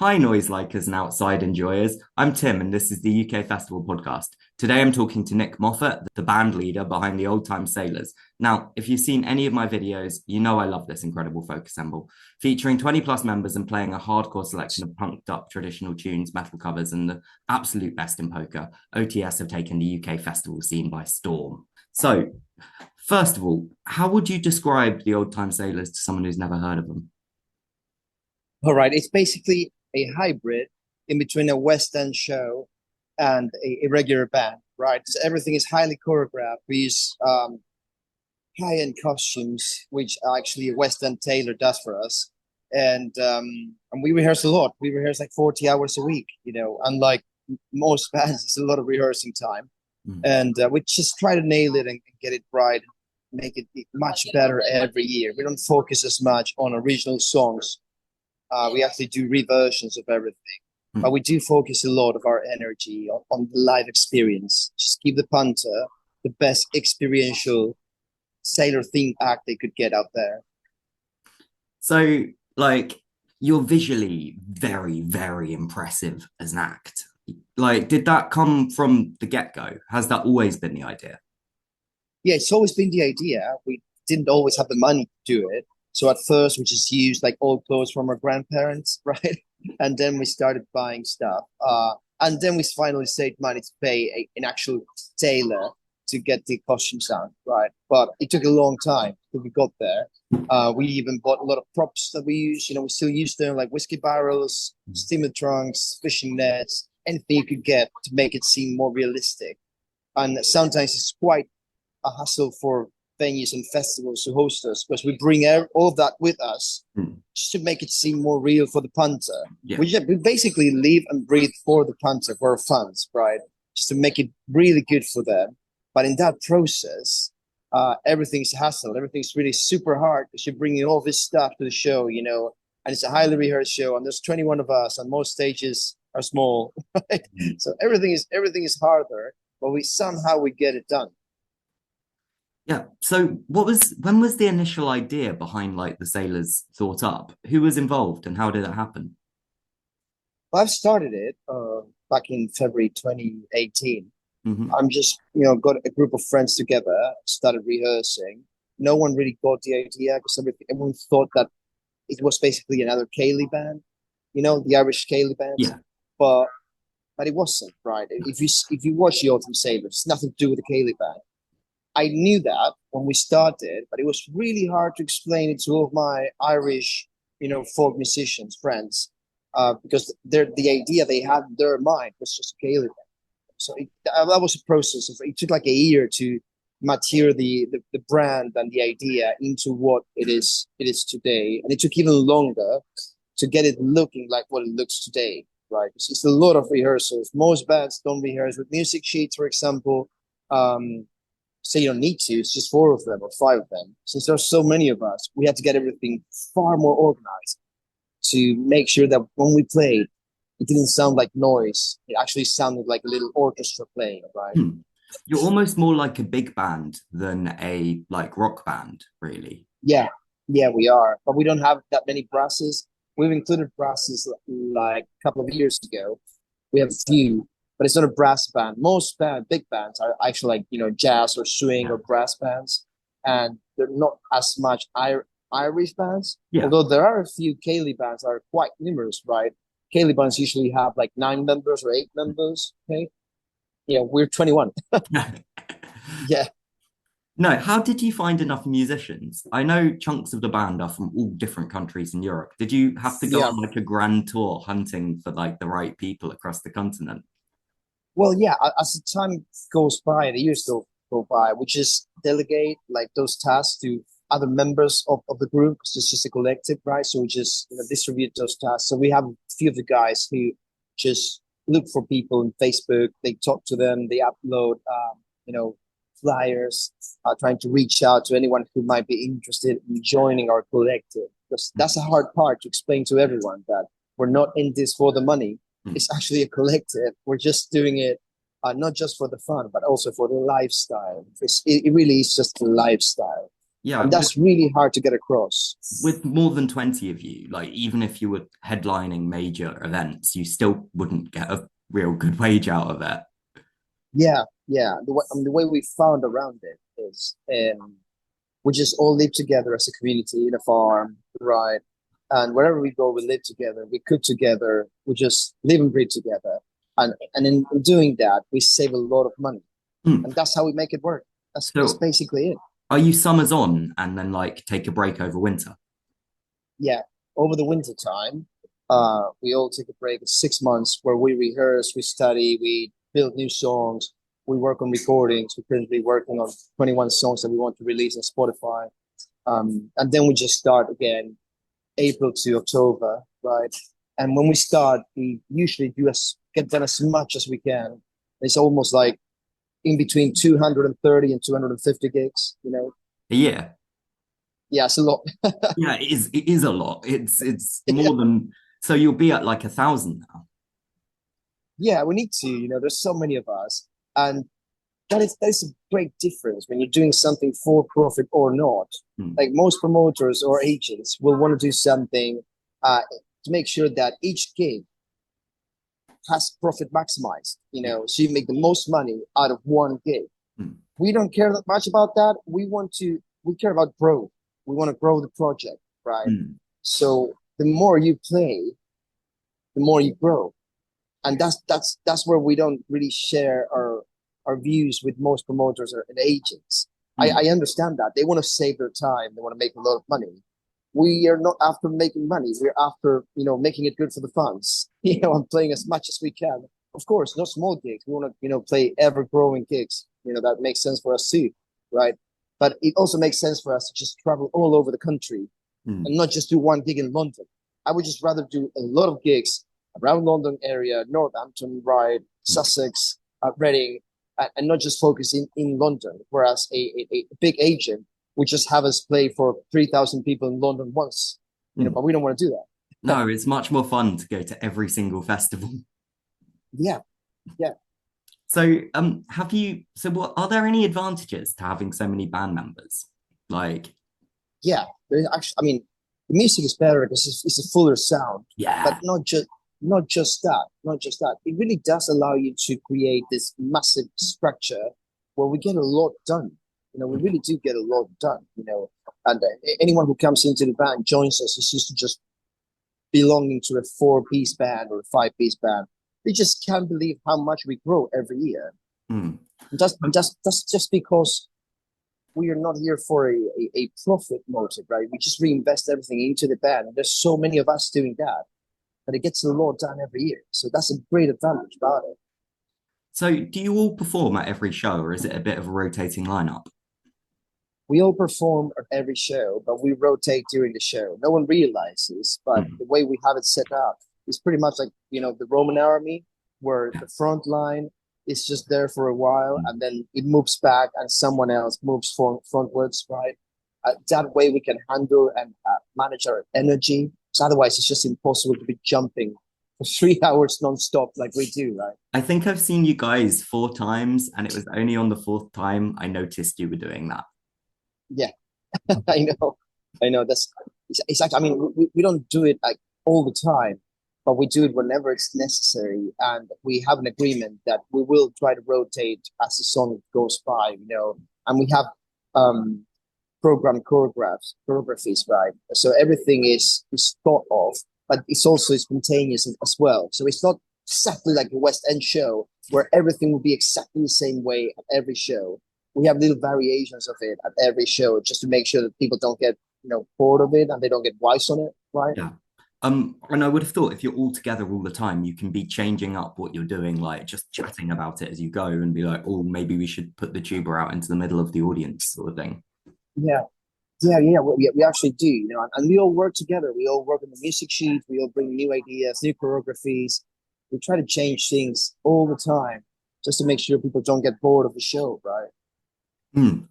Hi, noise likers and outside enjoyers. I'm Tim, and this is the UK Festival podcast. Today, I'm talking to Nick Moffat, the band leader behind the Old Time Sailors. Now, if you've seen any of my videos, you know I love this incredible folk assemble, featuring 20 plus members and playing a hardcore selection of punked up traditional tunes, metal covers, and the absolute best in poker. OTS have taken the UK festival scene by storm. So, first of all, how would you describe the Old Time Sailors to someone who's never heard of them? All right, it's basically a hybrid in between a West End show and a regular band, right? So everything is highly choreographed. We use high-end costumes, which actually a West End tailor does for us, and we rehearse a lot. We rehearse like 40 hours a week. Unlike most bands, it's a lot of rehearsing time, Mm. and we just try to nail it and get it right, make it much better every year. We don't focus as much on original songs. We actually do reversions of everything, but Mm. we do focus a lot of our energy on the live experience. Just give the punter the best experiential sailor themed act they could get out there. So, like, you're visually very, very impressive as an act. Like, did that come from the get-go? Has that always been the idea? Yeah, it's always been the idea. We didn't always have the money to do it. So at first, we just used like old clothes from our grandparents, right? And then we started buying stuff. And then we finally saved money to pay an actual tailor to get the costumes done, right? But it took a long time till we got there. We even bought a lot of props that we use. We still use them like whiskey barrels, steamer trunks, fishing nets, anything you could get to make it seem more realistic. And sometimes it's quite a hassle for venues and festivals to host us because we bring all of that with us Mm. just to make it seem more real for the punter. Yeah. We basically live and breathe for the punter, for our fans, right? Just to make it really good for them. But in that process, everything's hassle. Everything's really super hard because you're bringing all this stuff to the show, and it's a highly rehearsed show, and there's 21 of us, and most stages are small, right? Mm. So everything is harder, but we get it done. Yeah. So, when was the initial idea behind like the Sailors thought up? Who was involved and how did it happen? I've started it back in February 2018. Hmm. I'm just, got a group of friends together, started rehearsing. No one really got the idea because everyone thought that it was basically another Cayley band, the Irish Cayley bands. Yeah. But but it wasn't, right? If you watch the Autumn Sailors, it's nothing to do with the Cayley band. I knew that when we started, but it was really hard to explain it to all of my Irish, folk musicians, friends, because the idea they had in their mind was just Gaelic. So that was a process. It took like a year to mature the brand and the idea into what it is today, and it took even longer to get it looking like what it looks today. Right? It's a lot of rehearsals. Most bands don't rehearse with music sheets, for example. Um, so you don't need to. It's just four of them or five of them. Since there's so many of us, we had to get everything far more organized to make sure that when we played, it didn't sound like noise. It actually sounded like a little orchestra playing, right? Hmm. You're almost more like a big band than a like rock band, really. Yeah, yeah, we are. But we don't have that many brasses. We've included brasses like a couple of years ago. We have a few, but it's not a brass band. Most big bands are actually like jazz or swing or brass bands, and they're not as much Irish bands. Yeah. Although there are a few Cayley bands that are quite numerous, right? Cayley bands usually have like 9 members or 8 members. Okay, yeah, we're 21. Yeah, No, how did you find enough musicians? I know chunks of the band are from all different countries in Europe. Did you have to go yeah. on like a grand tour hunting for like the right people across the continent? Well, yeah. As the time goes by, the years go by, we just delegate like those tasks to other members of the group because it's just a collective, right? So we just distribute those tasks. So we have a few of the guys who just look for people on Facebook. They talk to them. They upload, flyers, trying to reach out to anyone who might be interested in joining our collective. Because that's a hard part to explain to everyone that we're not in this for the money. Hmm. It's actually a collective. We're just doing it not just for the fun, but also for the lifestyle. It really is just a lifestyle. Yeah, and that's really hard to get across. with more than 20 of you, like even if you were headlining major events, you still wouldn't get a real good wage out of it. Yeah, yeah. The way we found around it is we just all live together as a community in a farm, right? And wherever we go, we live together, we cook together, we just live and breathe together. And in doing that, we save a lot of money. Hmm. And that's how we make it work. That's So basically it. are you summers on and then like take a break over winter? Yeah. Over the winter time, we all take a break of 6 months where we rehearse, we study, we build new songs, we work on recordings. We're currently working on 21 songs that we want to release on Spotify. And then we just start again April to October, right? And when we start, we usually get done as much as we can. It's almost like in between 230 and 250 gigs, you know? Yeah. Yeah, it's a lot. Yeah, it is a lot. It's Yeah. more than so you'll be at like 1,000 now. Yeah, we need to, there's so many of us. And that is a great difference when you're doing something for profit or not. Hmm. Like most promoters or agents will want to do something to make sure that each gig has profit maximized, Yeah. so you make the most money out of one gig. Hmm. We don't care that much about that. We care about growth. We want to grow the project, right? Hmm. So the more you play, the more you grow. And that's where we don't really share our views with most promoters and agents. Hmm. I understand that. They want to save their time, they want to make a lot of money. We are not after making money. We're after, making it good for the fans, and playing as much as we can. Of course, no small gigs. We want to, play ever growing gigs. That makes sense for us too, right? But it also makes sense for us to just travel all over the country Hmm. and not just do one gig in London. I would just rather do a lot of gigs around London area, Northampton, right, Hmm. Sussex, Reading, and not just focus in London. Whereas a big agent would just have us play for 3,000 people in London once, Hmm. but we don't want to do that. No, it's much more fun to go to every single festival. Yeah, yeah, So, what are there any advantages to having so many band members? Like, yeah. There's actually, I mean, the music is better because it's a fuller sound, but yeah. not just that, not just that. It really does allow you to create this massive structure where we get a lot done. We really do get a lot done. And anyone who comes into the band joins us is used to just belonging to a four-piece band or a five-piece band. They just can't believe how much we grow every year. Hmm. That's just because we are not here for a profit motive, right? We just reinvest everything into the band. And there's so many of us doing that it gets a lot done every year. So that's a great advantage about it. So, do you all perform at every show, or is it a bit of a rotating lineup? We all perform at every show, but we rotate during the show. No one realizes, but Hmm. the way we have it set up is pretty much like, the Roman army, where Yeah. the front line is just there for a while Hmm. and then it moves back and someone else moves frontwards, right? That way we can handle and manage our energy. So otherwise, it's just impossible to be jumping for 3 hours nonstop like we do, right? I think I've seen you guys 4 times, and it was only on the fourth time I noticed you were doing that. Yeah, I know. I know. It's like, I mean, we don't do it like all the time, but we do it whenever it's necessary. And we have an agreement that we will try to rotate as the song goes by. And we have um, program choreographies, right? So everything is thought of, but it's also spontaneous as well. So it's not exactly like a West End show where everything will be exactly the same way at every show. We have little variations of it at every show just to make sure that people don't get bored of it and they don't get wise on it, right? Yeah. And I would have thought if you're all together all the time, you can be changing up what you're doing, like just chatting about it as you go and be like, oh, maybe we should put the tuba out into the middle of the audience, sort of thing. Yeah, yeah. We actually do, and we all work together. We all work on the music sheet. We all bring new ideas, new choreographies. We try to change things all the time just to make sure people don't get bored of the show, right?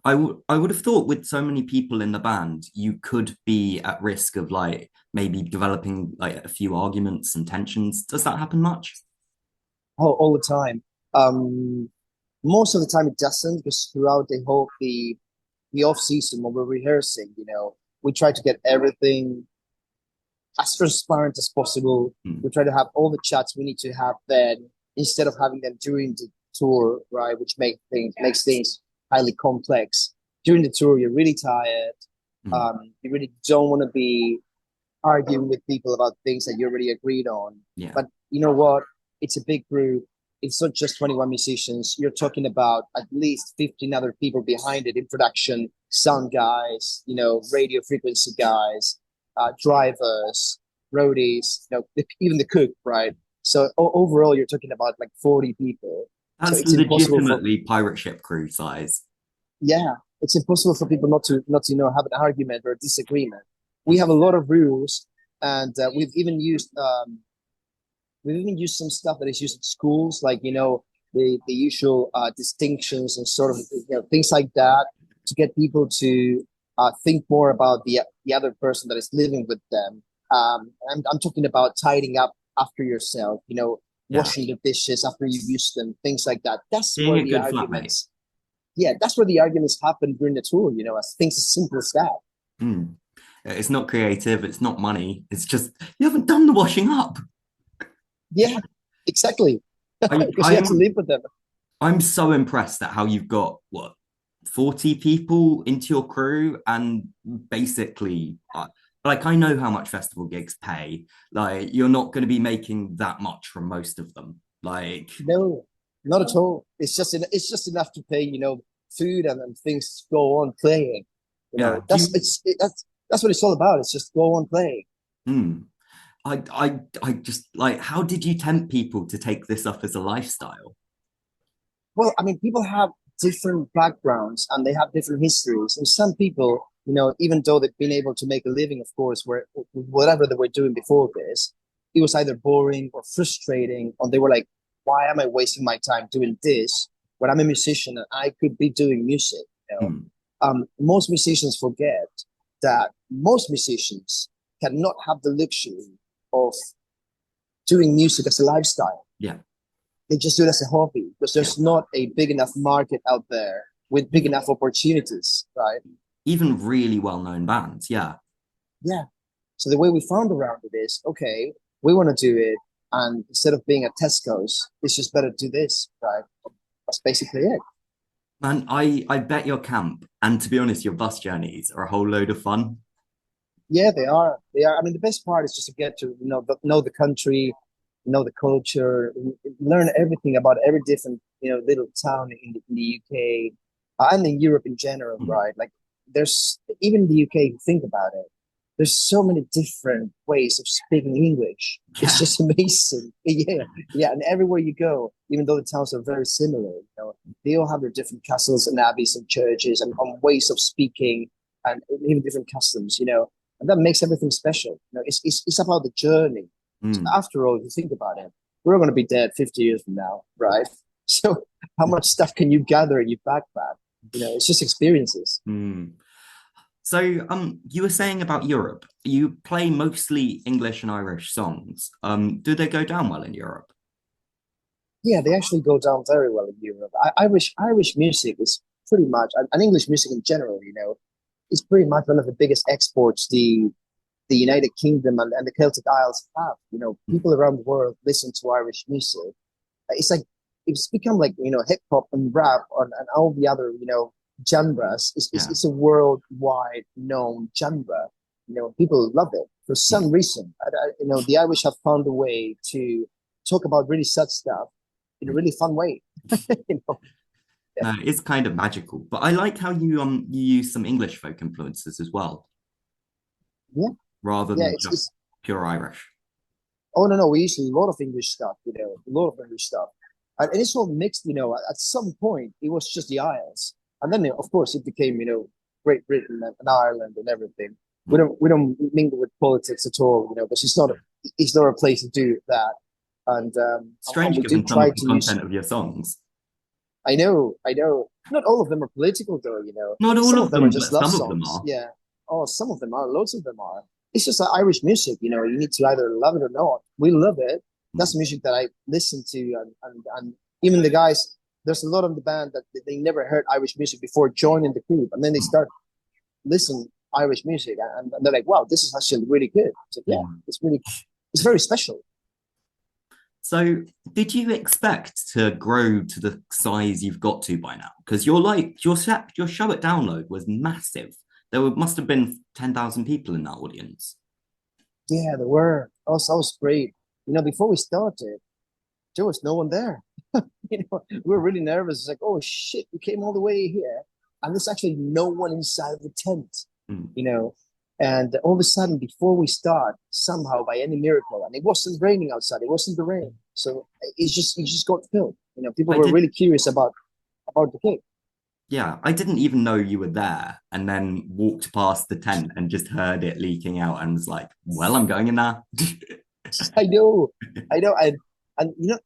I would have thought with so many people in the band, you could be at risk of like maybe developing like a few arguments and tensions. Does that happen much? All the time. Um, Most of the time it doesn't because throughout the the off season when we're rehearsing, we try to get everything as transparent as possible. Mm. We try to have all the chats we need to have then instead of having them during the tour, right? Which makes things highly complex. During the tour, you're really tired. Mm. You really don't want to be arguing with people about things that you already agreed on. Yeah. But you know what? It's a big group. It's not just 21 musicians. You're talking about at least 15 other people behind it in production, sound guys, radio frequency guys, drivers, roadies, even the cook, right? So overall, you're talking about like 40 people. So That's it's impossible for, legitimately pirate ship crew size. yeah, it's impossible for people not to have an argument or a disagreement. We have a lot of rules, and we've even used some stuff that is used in schools, like the usual distinctions and sort of things like that to get people to think more about the other person that is living with them. I'm talking about tidying up after yourself, Yeah. washing the dishes after you use them, things like that. Being a good flatmate. That's where the arguments happen during the tour, as things as simple as that. Mm. It's not creative, it's not money. It's just you haven't done the washing up. Yeah, exactly. Because you have to I'm live with them. I'm so impressed at how you've got 40 people into your crew and basically like I know how much festival gigs pay. Like you're not going to be making that much from most of them. Like No, not at all. It's just enough to pay, food and things go on playing. yeah, That's what it's all about. It's just go on playing. hmm. I just like how did you tempt people to take this up as a lifestyle? Well, I mean, people have different backgrounds and they have different histories. And some people, even though they've been able to make a living, of course, where whatever they were doing before this, it was either boring or frustrating, or they were like, "Why am I wasting my time doing this when I'm a musician and I could be doing music?" Hmm. Most musicians forget that most musicians cannot have the luxury of doing music as a lifestyle. Yeah, They just do it as a hobby because yeah. there's not a big enough market out there with big enough opportunities, right? Even really well-known bands, yeah. Yeah. So the way we found around it is, okay, we want to do it, and instead of being at Tesco's, it's just better to do this, right? That's basically it. Man, I bet your camp and to be honest, your bus journeys are a whole load of fun. Yeah, they are. They are. I mean, the best part is just to get to know the country, know the culture, learn everything about every different little town in the UK and in Europe in general, Hmm. right? Like there's even in the UK. If you think about it, there's so many different ways of speaking English. It's Yeah. just amazing. Yeah, yeah. And everywhere you go, even though the towns are very similar, they all have their different castles and abbeys and churches and ways of speaking and even different customs. And that makes everything special. It's about the journey. Hmm. After all, if you think about it, we're going to be dead 50 years from now, right? So how much stuff can you gather in your backpack? It's just experiences. Hmm. So, you were saying about Europe, you play mostly English and Irish songs. Do they go down well in Europe? Yeah, they actually go down very well in Europe. Irish music is pretty much, and English music in general, is pretty much one of the biggest exports the United Kingdom and the Celtic Isles have. Hmm. People around the world listen to Irish music. It's like it's become like hip hop and rap and all the other genres. Yeah. It's a worldwide known genre. People love it for Yeah. some reason. The Irish have found a way to talk about really sad stuff in a really fun way. you know? Yeah, No, it's kind of magical, but I like how you use some English folk influences as well, yeah, rather yeah. than just It's pure Irish. Oh no, we use a lot of English stuff. A lot of English stuff, and it's all mixed. At some point it was just the Isles, and then of course it became Great Britain and Ireland and everything. We Hmm. don't mingle with politics at all. Because it's not a place to do that, and Strange we do given some of try the to use. content of your songs. I know. Not all of them are political though. Not all Some of of them are them, just but love some of them songs. are. Yeah. Oh, some of them are. Loads of them are. It's just like Irish music. You need to either love it or not. We love it. Hmm. That's music that I listen to, and even the guys. there's a lot of the band that they never heard Irish music before joining the group, and then they start listening Irish music, and they're like, "Wow, this is actually really good." So yeah, Mm. it's very special. So, did you expect to grow to the size you've got to by now? Because you're like your show at Download was massive. Must have been 10,000 people in that audience. Yeah, there were. That was great. Before we started, there was no one there. We were really nervous. It's like, oh shit, we came all the way here, and there's actually no one inside the tent. Mm. You know, and all of a sudden, before we start, somehow by any miracle, and it wasn't raining outside, it wasn't the rain, so it just got filled. People I were did, really curious about the gig. yeah, I didn't even know you were there, and then walked past the tent and just heard it leaking out, and was like, "Well, I'm going in there." I know, I know, and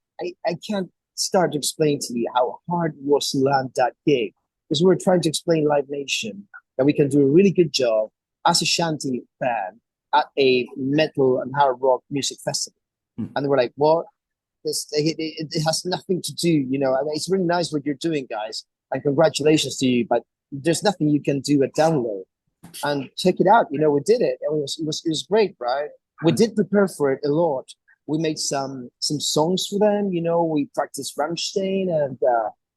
I can't start to explain to you how hard it was to land that gig because we were trying to explain Live Nation that we can do a really good job as a shanty band at a metal and hard rock music festival, Mm. and they were like, "What? It has nothing to do, I mean, it's really nice what you're doing, guys, and congratulations to you, but there's nothing you can do at Download." And check it out, we did it. It was great, right? We did prepare for it a lot. We made some songs for them. We practiced Rammstein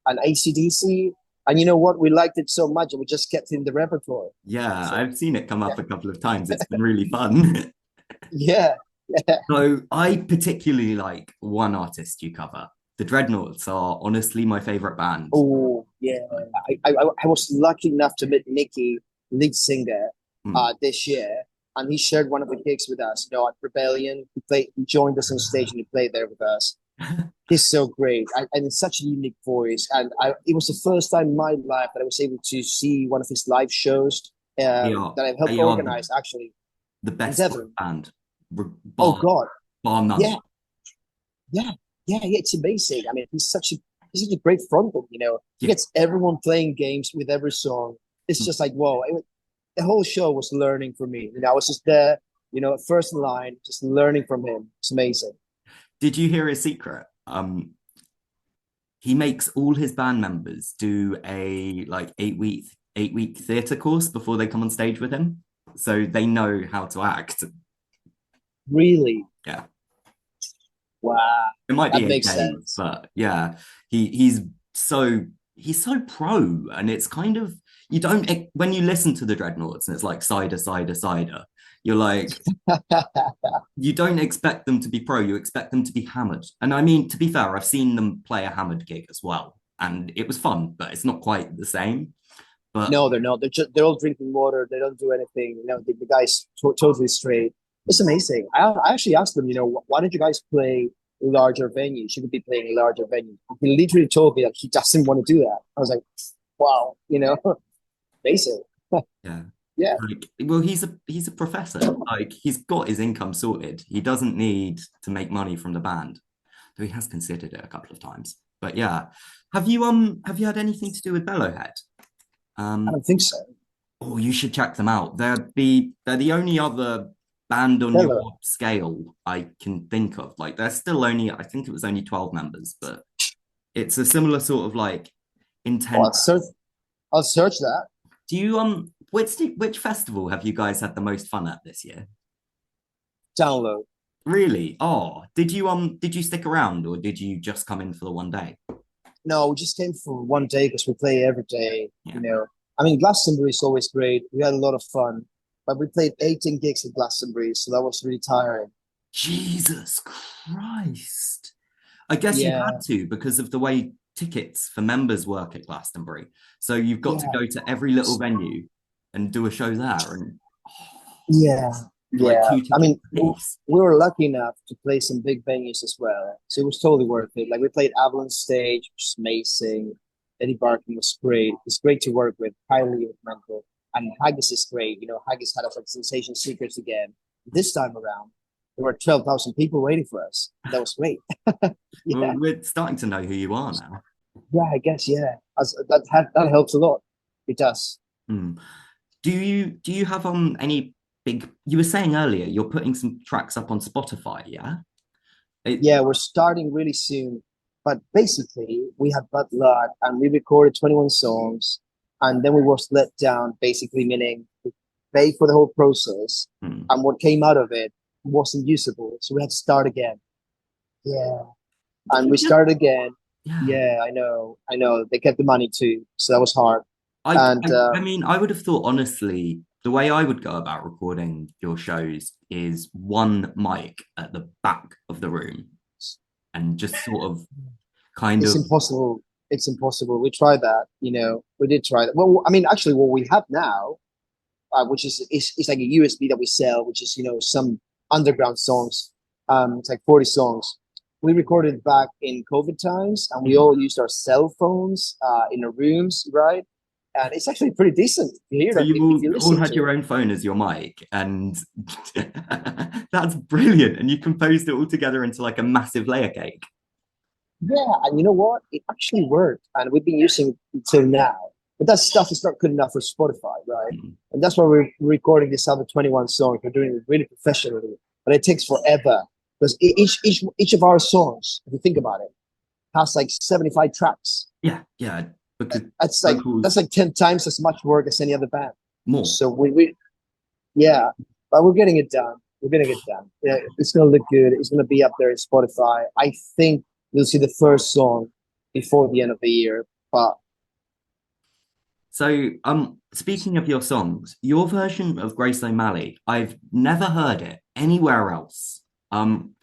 and ACDC. And you know what? We liked it so much, and we just kept it in the repertoire. Yeah, So I've seen it come yeah, up a couple of times. It's been really fun. yeah, yeah. So I particularly like one artist you cover. The Dreadnoughts are honestly my favorite band. Oh, yeah. I was lucky enough to meet Nicky, lead singer, Mm. this year, and he shared one of the gigs with us. At Rebellion, he joined us on stage and he played there with us. He's so great, and it's such a unique voice. And it was the first time in my life that I was able to see one of his live shows that I've helped They are organize actually the in best rock Devon. band, Oh bar God, bar none. yeah, yeah, yeah. It's amazing. I mean, he's such a great frontman. He Yeah. gets everyone playing games with every song. It's just like whoa. The whole show was learning for me. I was just there, first in line, just learning from him. It's amazing. Did you hear his secret? He makes all his band members do a like 8-week theatre course before they come on stage with him, so they know how to act. Really, Yeah, wow, it might be that eight makes days, sense. but yeah, he's so pro, and it's kind of you don't when you listen to the Dreadnoughts and it's like cider, cider, cider. You're like, you don't expect them to be pro, you expect them to be hammered. And I mean, to be fair, I've seen them play a hammered gig as well, and it was fun, but it's not quite the same. But No, they're not. They're all drinking water. They don't do anything. The guy's totally straight. It's amazing. I actually asked them, why don't you guys play larger venues? You could be playing larger venues. He literally told me that he doesn't want to do that. I was like, wow, amazing. yeah, Yeah, like, well, he's a professor. Like, he's got his income sorted. He doesn't need to make money from the band, though he has considered it a couple of times. But yeah, have you had anything to do with Bellowhead? I Um, don't think so. oh, you should check them out. They're the only other band on your Hello. scale I can think of. Like, they're still only, I think it was only 12 members, but it's a similar sort of like Oh, intense. I'll search that. Do you which festival have you guys had the most fun at this year? Download. Really? Oh, did you stick around, or did you just come in for the one day? No, we just came for one day because we play every day. Yeah. I mean, Glastonbury is always great. We had a lot of fun, but we played 18 gigs at Glastonbury, so that was really tiring. Jesus Christ. I guess you Yeah, had to because of the way tickets for members work at Glastonbury. So you've got to yeah, go to every little venue and do a show there, and yeah, like yeah. two I tickets mean, a piece. we were lucky enough to play some big venues as well, so it was totally worth it. Like we played Avalon Stage, which is amazing. Eddie Barkin was great. It's great to work with. Kylie was mental, and Haggis is great. Haggis had us at Sensation Secrets again. This time around, there were 12,000 people waiting for us. That was great. Well, Yeah, we're starting to know who you are now. yeah. I guess yeah. That helps a lot. It does. Hmm. Do you have any big? You were saying earlier you're putting some tracks up on Spotify, yeah? It, Yeah, we're starting really soon. But basically, we had bad luck and we recorded 21 songs. And then we was let down, basically, meaning we paid for the whole process. Hmm. And what came out of it wasn't usable. So we had to start again. Yeah. And we started again. Yeah. Yeah, I know. I know. They kept the money too. So that was hard. I, And I mean, I would have thought, honestly, the way I would go about recording your shows is one mic at the back of the room and just sort of kind it's of impossible. It's impossible. We tried that. We did try that. Well, I mean, actually, what we have now, which is like a USB that we sell, which is some underground songs. It's like 40 songs. We recorded back in COVID times, and we all used our cell phones in our rooms, right? And it's actually pretty decent to hear so them you if you all listen had to your it. own phone as your mic, and that's brilliant. And you composed it all together into like a massive layer cake. Yeah, and you know what? It actually worked, and we've been using it until now. But that stuff is not good enough for Spotify, right? Mm. And that's why we're recording this other 21 songs. We're doing it really professionally, but it takes forever because each of our songs, if you think about it, has like 75 tracks. Yeah, yeah, because That's like vocals that's like 10 times as much work as any other band. more. So we yeah, but we're getting it done. We're getting it done. Yeah, it's gonna look good. It's gonna be up there in Spotify. I think you'll see the first song before the end of the year. But So, speaking of your songs, your version of Grace O'Malley, I've never heard it anywhere else.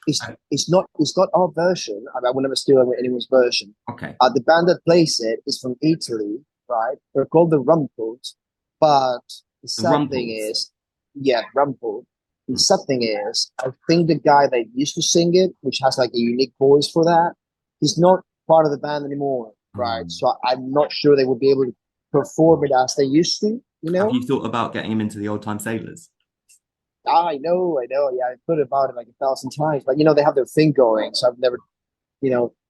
it's I- it's not our version. I will never steal anyone's version. okay, The band that plays it is from Italy, right? They're called the Rumples. But the the sad thing Rumples. is, yeah, Rumple. The Hmm. sad thing is, I think the guy that used to sing it, which has like a unique voice for that, he's not part of the band anymore, right? Um, So I'm not sure they would be able to perform it as they used to, you have know? you thought about getting him into the old time sailors? I know. Yeah, I've thought about it like 1,000 times, but they have their thing going. So I've never,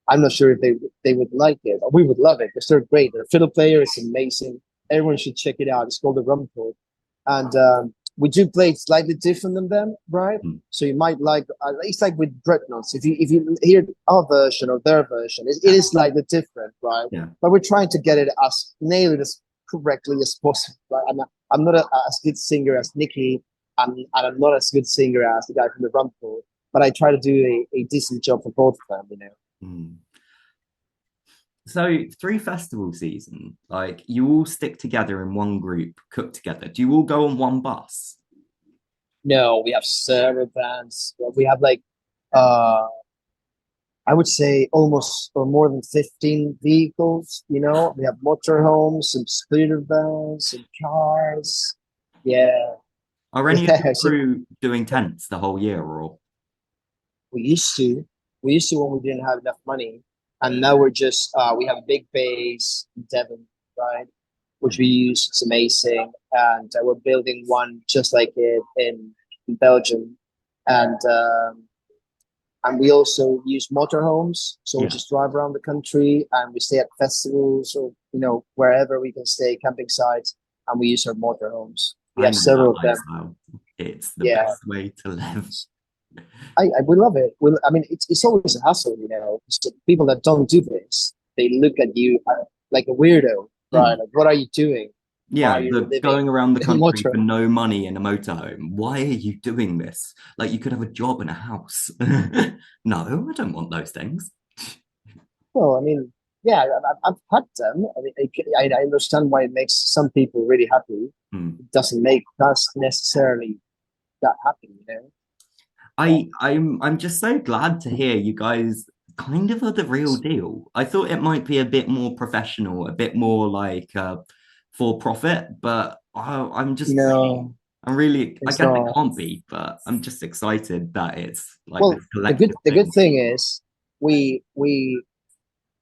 I'm not sure if they would like it. We would love it because they're great. Their fiddle player is amazing. Everyone should check it out. It's called the Rumble, and we do play it slightly different than them, right? Hmm. So you might like it's like with Dreadnoughts. If you hear our version or their version, it Yeah, is slightly different, right? yeah. But we're trying to get it as nail it as correctly as possible. Right? I'm not as good singer as Nikki, and I'm not as good singer as the guy from the Rumble, but I try to do a decent job for both of them. Hmm. So, through festival season, like you all stick together in one group, cook together. Do you all go on one bus? No, we have several bands. We have like uh I would say almost or more than 15 vehicles, We have motorhomes, some scooter vans, some cars. Yeah. Are any of your Yeah. So crew doing tents the whole year, or we used to. We used to when we didn't have enough money. And now we're just we have a big base in Devon, right? Which we use. It's amazing. And we're building one just like it in Belgium. And and we also use motorhomes. So we yeah, just drive around the country and we stay at festivals or, wherever we can stay, camping sites, and we use our motorhomes. We I have know that several of them. lifestyle. It's the Yeah. best way to live. We love it. I mean, it's always a hassle, So people that don't do this, they look at you like a weirdo, right? Hmm. Like, what are you doing Yeah, while you're the living going around the in a country for motorhome? no money in a motorhome. Why are you doing this? Like you could have a job and a house. No, I don't want those things. Well, I mean, yeah, I've had them. I mean, I understand why it makes some people really happy. Hmm. It doesn't make us necessarily that happy. I'm just so glad to hear you guys kind of are the real deal. I thought it might be a bit more professional, a bit more like for profit, but No, I'm really, I it's guess it not. can't be, but I'm just excited that it's like Well, this the good collective the good thing. thing is we we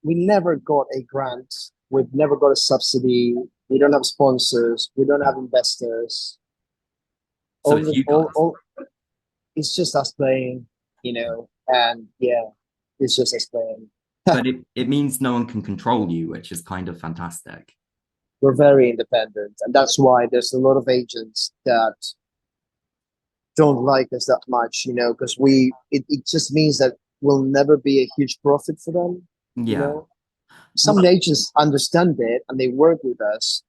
we never got a grant. We've never got a subsidy. We don't have sponsors. We don't have investors. So All it's the you all, guys, all it's just us playing, and yeah, it's just us playing. but it means no one can control you, which is kind of fantastic. We're very independent, and that's why there's a lot of agents that don't like us that much, because it just means that we'll never be a huge profit for them. You Yeah. know, some Well, agents understand it and they work with us.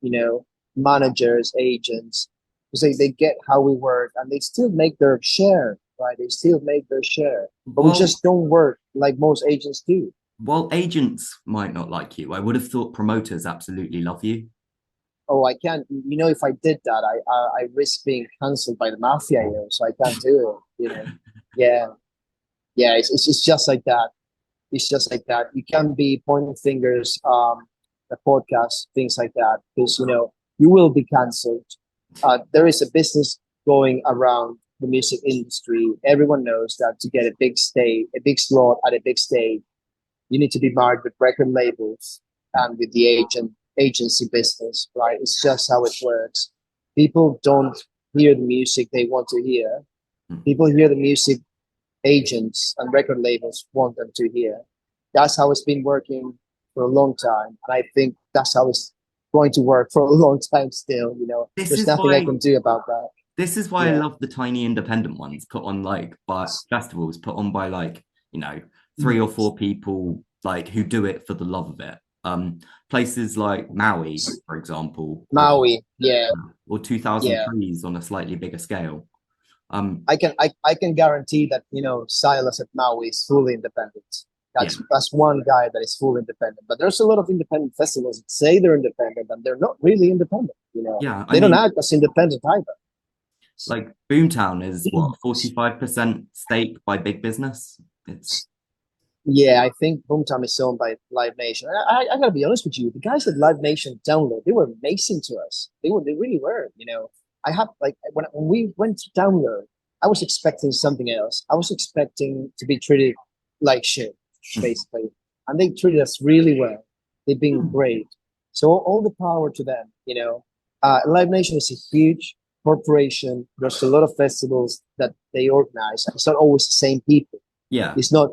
Managers, agents, because they get how we work and they still make their share, right? They still make their share, but we well, just don't work like most agents do. while agents might not like you, I would have thought promoters absolutely love you. Oh, I can't. If I did that, I risk being cancelled by the mafia, so I can't do it. Yeah, yeah. It's just like that. It's just like that. You can't be pointing fingers, the podcast, things like that, because you will be cancelled. There is a business going around the music industry. Everyone knows that to get a big stage, a big slot at a big stage, you need to be marked with record labels and with the agency business, right? It's just how it works. People don't hear the music they want to hear. People hear the music agents and record labels want them to hear. That's how it's been working for a long time. And I think that's how it's going to work for a long time still. This There's is nothing I why can do about that. this is why I Yeah. love the tiny independent ones put on like by festivals, put on by like, three Mm. or four people like who do it for the love of it. Places like Maui, for example, Maui. Yeah. or 2000 Yeah. trees on a slightly bigger scale. Um, I can guarantee that Silas at Maui is fully independent. yeah, That's one guy that is fully independent. But there's a lot of independent festivals that say they're independent and they're not really independent. yeah. I They don't mean, act as independent either. like Boomtown is what, 45% stake by big business. It's Yeah, I think Boomtown is owned by Live Nation. I gotta be honest with you, the guys at Live Nation download, they were amazing to us. They really were. I have like when we went to download, I was expecting something else. I was expecting to be treated like shit, basically, and they treated us really well. They've been great. So all the power to them. Live Nation is a huge corporation. There's a lot of festivals that they organize. It's not always the same people. yeah. It's not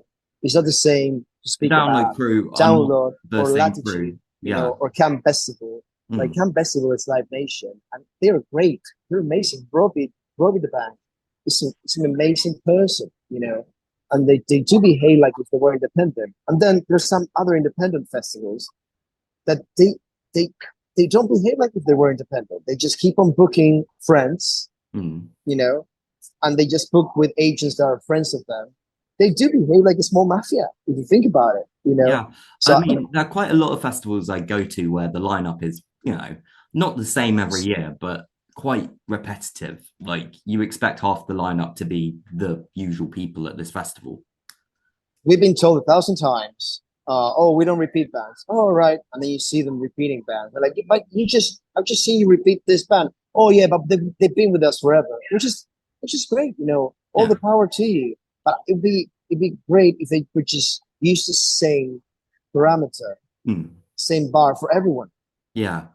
it's not the same to The speak download about crew are not Download the or same Latitude, crew. Yeah. or Camp Festival. Like Mm. Camp Festival is Live Nation, and they're great. They're amazing. Robbie the band, is an amazing person, and they do behave like if they were independent. And then there's some other independent festivals that they they don't behave like if they were independent. They just keep on booking friends, Mm. you know, and they just book with agents that are friends of them. They do behave like a small mafia if you think about it. Yeah. I So mean, there are quite a lot of festivals I go to where the lineup is, not the same every year, but quite repetitive. Like you expect half the lineup to be the usual people at this festival. we've been told 1,000 times, oh, we don't repeat bands. Oh, right. And then you see them repeating bands. They're like, but I've just seen you repeat this band. Oh, yeah, but they've been with us forever, which is great. All Yeah. the power to you. But it'd be great if they could just use the same parameter, Mm. same bar for everyone. Yeah.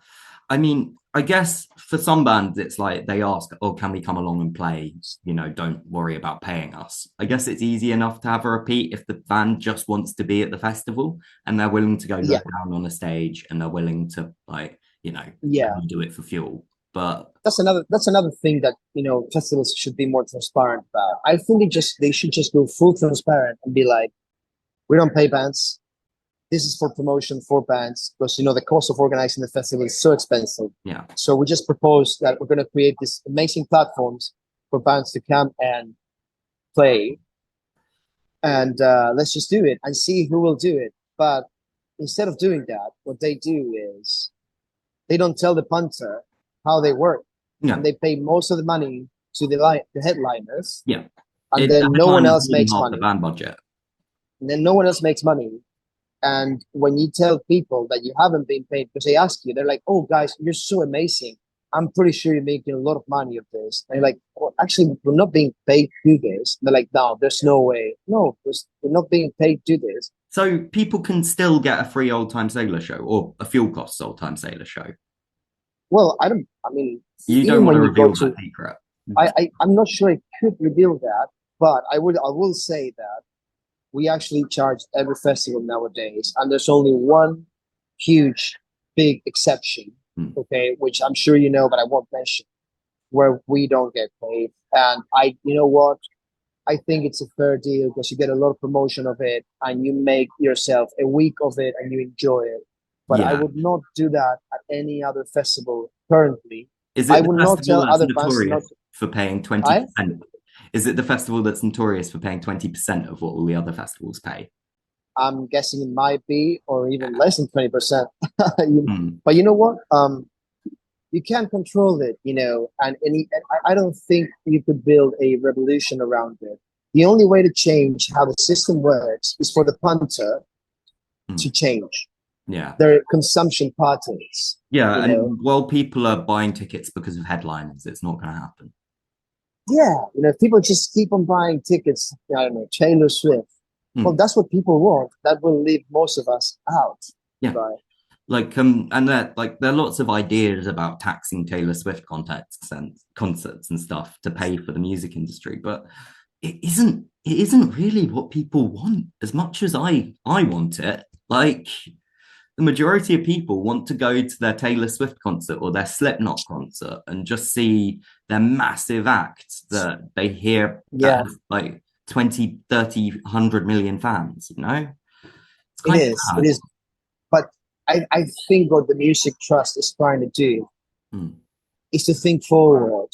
I mean, I guess for some bands, it's like they ask, oh, can we come along and play? Don't worry about paying us. I guess it's easy enough to have a repeat if the band just wants to be at the festival and they're willing to go low Yeah, down on a stage and they're willing to, like, yeah. only do it for fuel. But That's another thing that festivals should be more transparent about. I think they should just go full transparent and be like, we don't pay bands. This is for promotion for bands because the cost of organizing the festival is so expensive. yeah, So we just propose that we're going to create these amazing platforms for bands to come and play, and let's just do it and see who will do it. But instead of doing that, what they do is they don't tell the punter how they work, yeah, and they pay most of the money to the headliners, yeah. and The then no one headline is else more than makes half the money. band budget. And then no one else makes money. And when you tell people that you haven't been paid, because they ask you, they're like, "Oh, guys, you're so amazing. I'm pretty sure you're making a lot of money of this." And you're like, "Well, actually, we're not being paid to do this." And they're like, "No, there's no way. No, we're not being paid to do this." So people can still get a free old time sailor show or a fuel costs old time sailor show. Well, I don't. I mean, You don't even want to when you go reveal that to, secret. I'm not sure I could reveal that, but I will say that we actually charge every festival nowadays, and there's only one huge, big exception, Hmm. okay, which I'm sure you know, but I won't mention, where we don't get paid. And you know what? I think it's a fair deal because you get a lot of promotion of it and you make yourself a week of it and you enjoy it. But I Yeah. would not do that at any other festival currently. Is I it the would not festival tell that's other bands not notorious for paying I 20%? Is it the festival that's notorious for paying 20% of what all the other festivals pay? I'm guessing it might be, or even Yeah. less than 20%. Hmm. But you know what? You can't control it, and I don't think you could build a revolution around it. The only way to change how the system works is for the punter Hmm. to change Yeah. their consumption patterns, Yeah. you know? And while people are buying tickets because of headlines, it's not going to happen. Yeah, if people just keep on buying tickets, I don't know, Taylor Swift. Well, Hmm. that's what people want. That will leave most of us out, Yeah. right? And there are lots of ideas about taxing Taylor Swift concerts and stuff to pay for the music industry, but it isn't really what people want as much as I want it. Like the majority of people want to go to their Taylor Swift concert or their Slipknot concert and just see their massive act that they hear that Yeah, has like 20, 30, 100 million fans, It's it kind of is. It sad. is. But I think what the Music Trust is trying to do Hmm. is to think forward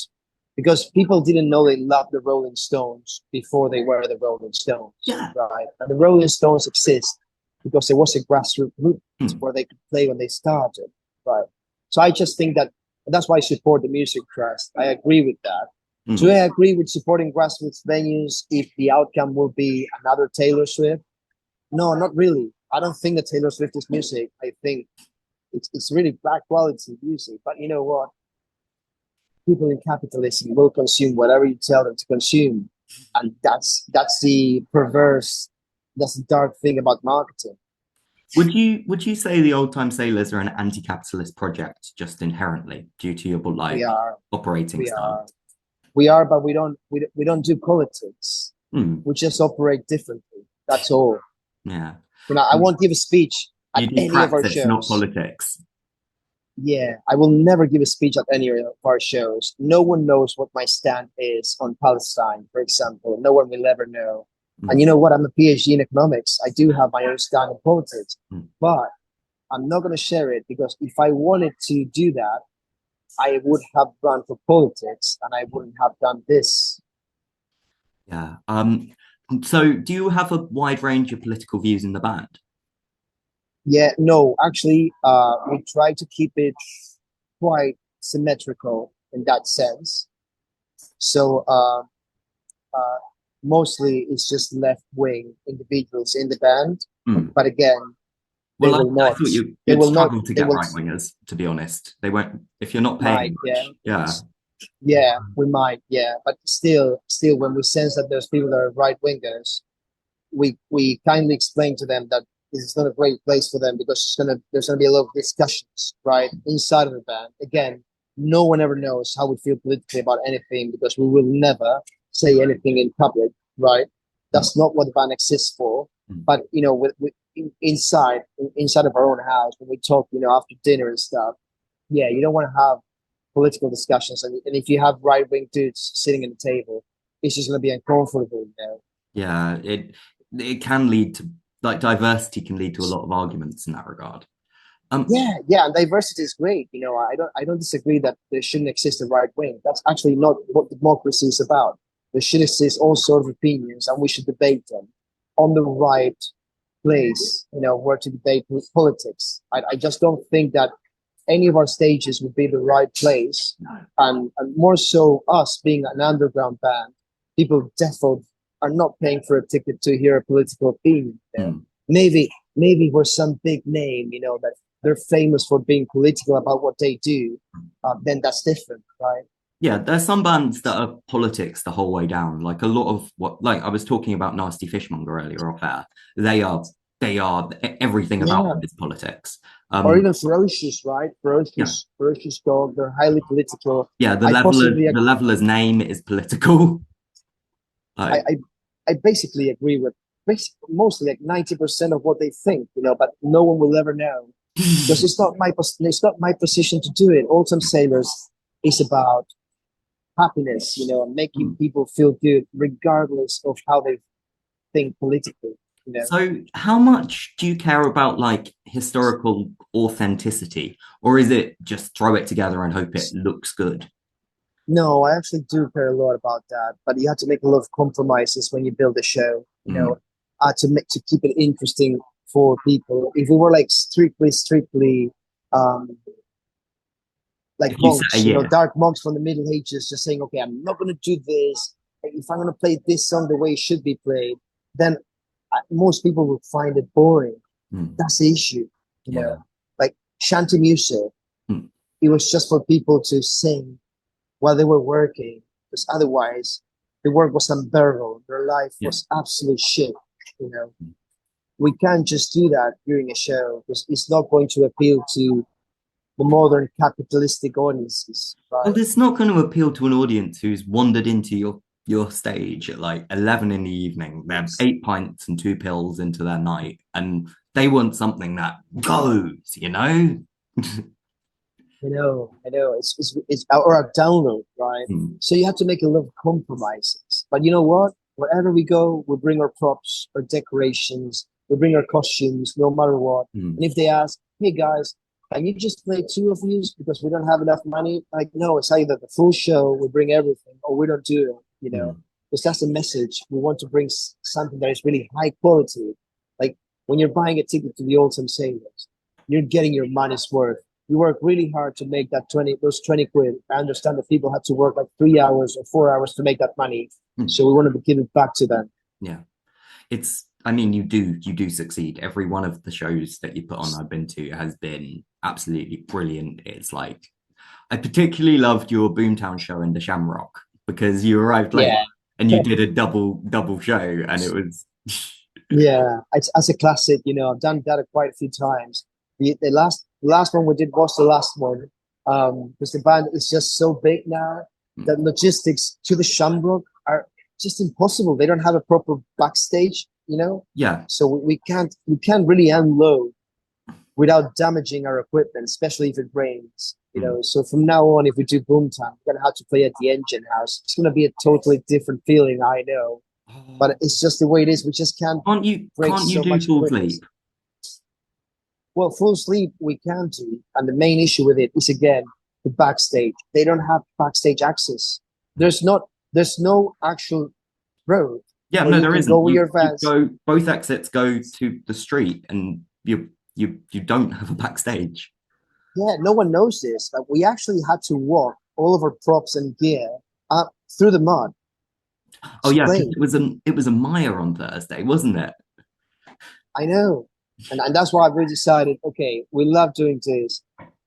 because people didn't know they loved the Rolling Stones before they were the Rolling Stones, Yeah. right? And the Rolling Stones exist because there was a grassroots movement Hmm. where they could play when they started, right? So I just think that and that's why I support the Music Trust. I agree with that. Do Hmm. I agree with supporting grassroots venues if the outcome will be another Taylor Swift? No, not really. I don't think that Taylor Swift is music. I think it's really black quality music. But you know what? People in capitalism will consume whatever you tell them to consume, and that's the perverse, that's the dark thing about marketing. Would you say the old time sailors are an anti-capitalist project just inherently due to your We like are, operating we style? are, we are, but we don't do politics. Hmm. We just operate differently. That's all. Yeah. I won't give a speech at You do any of our praxis, not shows. politics. Yeah, I will never give a speech at any of our shows. No one knows what my stand is on Palestine, for example. No one will ever know. And Hmm. you know what? I'm a PhD in economics. I do have my own stand in politics, Hmm. but I'm not going to share it because if I wanted to do that, I would have run for politics and I wouldn't have done this. Yeah. So do you have a wide range of political views in the band? Yeah, no, actually, we try to keep it quite symmetrical in that sense. So, uh, mostly it's just left wing individuals in the band. Hmm. But again, they Well, will I not, thought they you'd will not, struggle to they get will, right wingers, to be honest. They won't if you're not might, paying yeah. much. Yeah. Yeah, we might, yeah. But still, when we sense that there's people that are right wingers, we kindly explain to them that this is not a great place for them because there's gonna be a lot of discussions right inside of the band. Again, no one ever knows how we feel politically about anything because we will never say anything in public, right? Hmm. That's not what the band exists for. Hmm. But inside of our own house when we talk, after dinner and stuff, yeah, you don't want to have political discussions, and if you have right wing dudes sitting at the table, it's just gonna be uncomfortable. Yeah. It can lead to like diversity can lead to a lot of arguments in that regard. Um, Yeah, and diversity is great. I don't disagree that there shouldn't exist a right wing. That's actually not what democracy is about. There should exist all sorts of opinions, and we should debate them on the right place. Where to debate politics. I just don't think that any of our stages would be the right place, and more so us being an underground band, people definitely are not paying for a ticket to hear a political opinion. hmm. Maybe we're some big name, that they're famous for being political about what they do. Then that's different, right? Yeah, there's some bands that are politics the whole way down. Like a lot of what, like I was talking about Nasty Fishmonger earlier off air. They are everything about Yeah, them is politics. or Um, even ferocious, right? yeah, Ferocious dog. They're highly political. yeah. The I leveler, possibly the leveler's name is political. I, Like, I, I basically agree with mostly like 90% of what they think, but no one will ever know because it's not my position to do it. Autumn Sailors is about happiness, and making Mm. people feel good regardless of how they think politically. So, how much do you care about like historical authenticity, or is it just throw it together and hope it looks good? No, I actually do care a lot about that, but you have to make a lot of compromises when you build a show, Mm. to keep it interesting for people. If we were like strictly um, like If you set a monks, year, dark monks from the Middle Ages, just saying, okay, I'm not going to do this. If I'm going to play this song the way it should be played, then most people would find it boring. mm. That's the issue, you Yeah. know. Like shanty music, Mm. it was just for people to sing while they were working, because otherwise the work was unbearable. Their life Yeah. was absolute shit. You know, we can't just do that during a show because it's not going to appeal to the modern capitalistic audiences, Well, right? it's not going to appeal to an audience who's wandered into your stage at like 11 in the evening. They have 8 pints and 2 pills into their night, and they want something that goes. I know. It's or a download, right? Mm. So you have to make a lot of compromises. But you know what? Wherever we go, we bring our props, our decorations, we bring our costumes, no matter what. And Mm. if they ask, "Hey guys, can you just play two of these because we don't have enough money?" Like, no, it's either the full show, we bring everything, or we don't do it. Mm. Because that's the message. We want to bring something that is really high quality. Like when you're buying a ticket to the Autumn Sailors, you're getting your money's worth. We work really hard to make that those 20 quid. I understand that people had to work like 3 hours or 4 hours to make that money. Mm. So we want to give it back to them. Yeah. I mean, you do succeed. Every one of the shows that you put on I've been to has been absolutely brilliant. It's like I particularly loved your Boomtown show in the Shamrock because you arrived late Yeah. and you did a double show and it was Yeah. It's as a classic, I've done that quite a few times. The last one we did was the last one. Because the band is just so big now that logistics to the Shamrock are just impossible. They don't have a proper backstage. yeah. So we can't really unload without damaging our equipment, especially if it rains. Mm. So from now on, if we do Boomtown, we're gonna have to play at the Engine House. It's gonna be a totally different feeling, I know, but Oh, it's just the way it is. We just can't break can't you so do much full equipment. sleep? Well, full sleep we can do, and the main issue with it is again the backstage. They don't have backstage access. There's no actual road Yeah, where no, you there can go isn't. with your You fans. go both exits go to the street and you don't have a backstage. Yeah, no one knows this. Like we actually had to walk all of our props and gear up through the mud Oh to yeah, because play. it was a Maya on Thursday, wasn't it? I know. And that's why we decided, okay, we love doing this,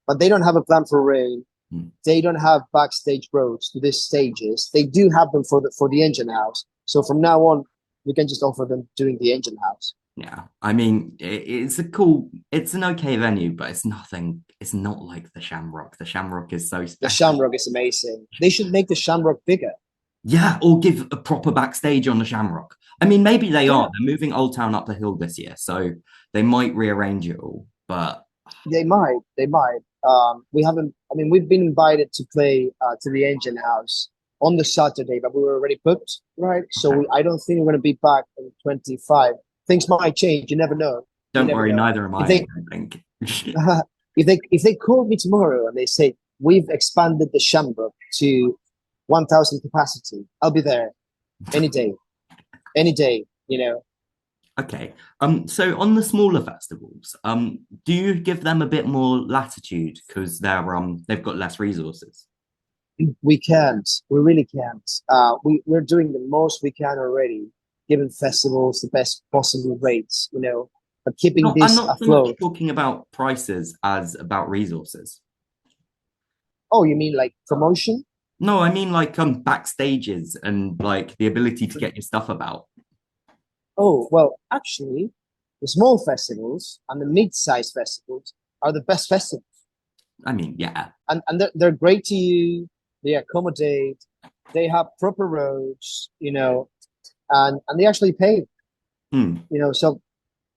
but they don't have a plan for rain. Mm. They don't have backstage roads to these stages. They do have them for the engine house. So from now on, we can just offer them during the engine house. Yeah, I mean, it's an okay venue, but it's nothing. It's not like the Shamrock. The Shamrock is so The special. Shamrock is amazing. They should make the Shamrock bigger. Yeah, or give a proper backstage on the Shamrock. I mean, maybe they are. Yeah, They're moving Old Town up the hill this year, so they might rearrange it all. But they might. They might. We haven't. I mean, we've been invited to play to the engine house on the Saturday, but we were already booked, right? So okay. I don't think we're going to be back in 25. Things might change. You never know. You Don't never worry, know. neither am If I, I they don't think. if they called me tomorrow and they say we've expanded the Shamrock to 1,000 capacity, I'll be there any day, any day. Okay. So on the smaller festivals, do you give them a bit more latitude because they've got less resources? We can't. We really can't. We're doing the most we can already, giving festivals the best possible rates. But keeping No, I'm this not so much afloat. talking about prices as about resources. Oh, you mean like promotion? No, I mean like backstages and like the ability to get your stuff about. Oh, well, actually, the small festivals and the mid-sized festivals are the best festivals, I mean, yeah. and they're great to you. They accommodate. They have proper roads, and they actually pay. Mm, So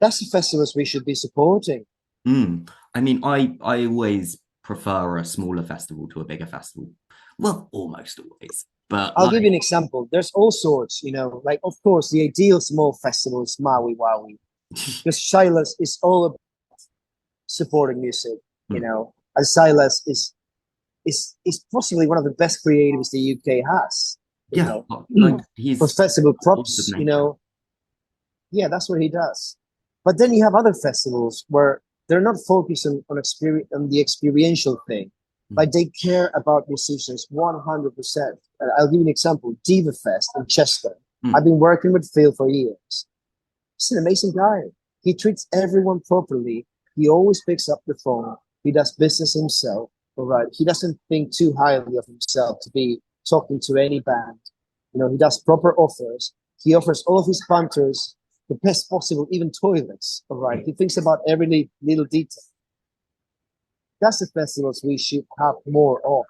that's the festivals we should be supporting. mm. I mean, I always prefer a smaller festival to a bigger festival. Well, almost always. But I'll give you an example. There's all sorts, like, of course, the ideal small festival is Maui Wowie, because Silas is all about supporting music, and Silas is possibly one of the best creatives the UK has, yeah, like for he's festival force of props, nature. yeah, that's what he does. But then you have other festivals where they're not focused on experience on the experiential thing, but they care about musicians 100%. I'll give you an example: Diva Fest in Chester. I've been working with Phil for years. He's an amazing guy. He treats everyone properly. He always picks up the phone. He does business himself. All right. He doesn't think too highly of himself to be talking to any band. He does proper offers. He offers all of his punters the best possible, even toilets. All right. He thinks about every little detail. That's the festivals we should have more of,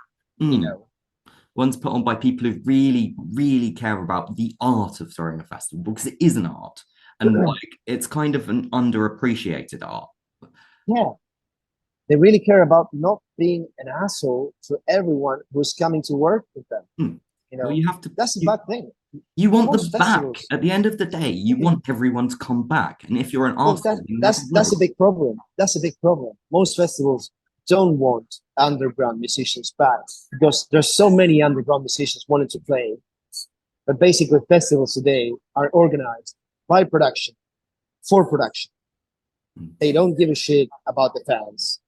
One's put on by people who really, really care about the art of throwing a festival, because it is an art, and like it's kind of an underappreciated art. Yeah. They really care about not being an asshole to everyone who's coming to work with them. Well, you have to. That's a bad thing. You want Most them back. festivals. At the end of the day, you want everyone to come back. And if you're an Well, asshole, that's a big problem. That's a big problem. Most festivals don't want underground musicians back because there's so many underground musicians wanting to play. But basically, festivals today are organized by production, for production. They don't give a shit about the fans.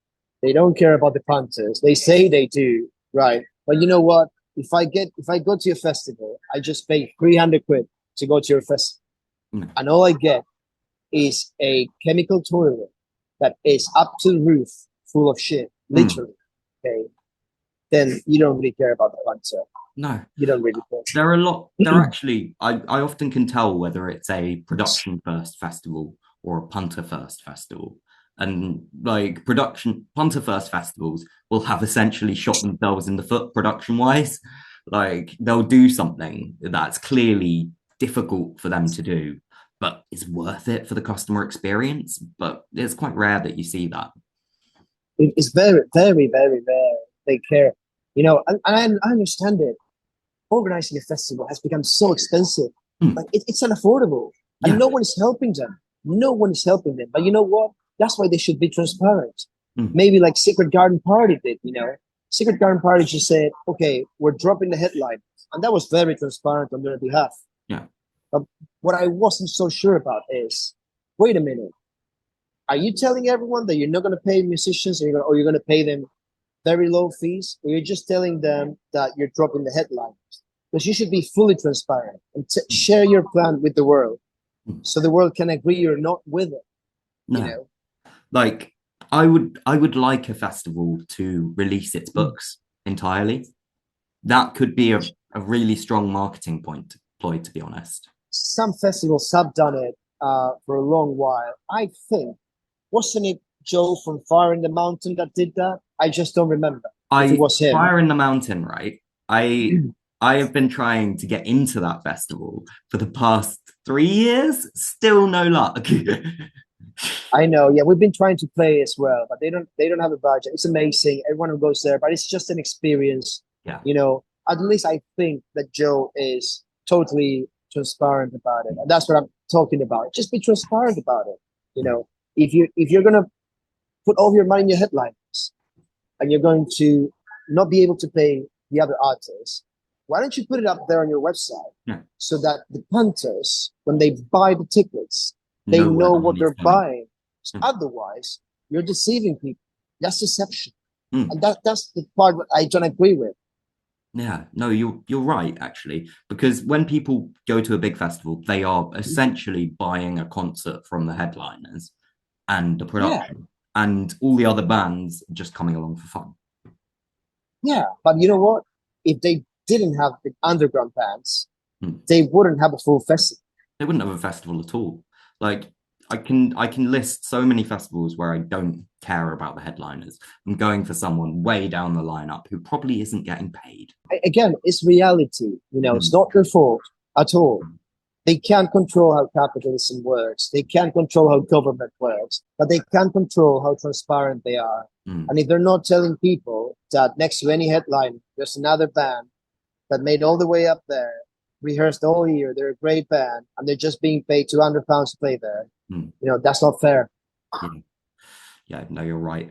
They don't care about the punters. They say they do, right? But you know what? If I go to your festival, I just pay 300 quid to go to your festival, and all I get is a chemical toilet that is up to the roof, full of shit, literally. Okay, then you don't really care about the punter. No, you don't really care. There are a lot. There are actually, I often can tell whether it's a production first festival or a punter first festival. And like punter first festivals will have essentially shot themselves in the foot production wise. Like they'll do something that's clearly difficult for them to do, but it's worth it for the customer experience. But it's quite rare that you see that. It's very, very, very rare. They care, and I understand it. Organizing a festival has become so expensive. Like it's unaffordable, and no one is helping them. No one is helping them. But you know what? That's why they should be transparent. Maybe like Secret Garden Party did, Secret Garden Party just said, okay, we're dropping the headline. And that was very transparent on their behalf. Yeah. But what I wasn't so sure about is, wait a minute. Are you telling everyone that you're not going to pay musicians or you're going to pay them very low fees? Or you're just telling them that you're dropping the headlines? Because you should be fully transparent and share your plan with the world so the world can agree or not with it. No. Like I would like a festival to release its books entirely. That could be a really strong marketing point deployed, to be honest. Some festivals have done it for a long while. I think, wasn't it Joe from Fire in the Mountain that did that? I just don't remember. If it was him. Fire in the Mountain, right? I have been trying to get into that festival for the past 3 years. Still no luck. I know. Yeah, we've been trying to play as well, but they don't have a budget. It's amazing. Everyone who goes there, but it's just an experience. Yeah. At least I think that Joe is totally transparent about it, and that's what I'm talking about. Just be transparent about it. If you're gonna put all your money in your headlines, and you're going to not be able to pay the other artists, why don't you put it up there on your website so that the punters, when they buy the tickets, they know what they're buying. Otherwise, you're deceiving people. That's deception. And that's the part I don't agree with. Yeah, no, you're right, actually, because when people go to a big festival, they are essentially buying a concert from the headliners and the production, and all the other bands just coming along for fun. Yeah, but you know what? If they didn't have the underground bands, they wouldn't have a full festival. They wouldn't have a festival at all. Like I can list so many festivals where I don't care about the headliners. I'm going for someone way down the lineup who probably isn't getting paid. Again, it's reality. It's not their fault at all. They can't control how capitalism works. They can't control how government works, but they can control how transparent they are. And if they're not telling people that next to any headline, there's another band that made all the way up there, rehearsed all year, they're a great band, and they're just being paid £200 to play there, that's not fair. Yeah. Yeah, no, you're right.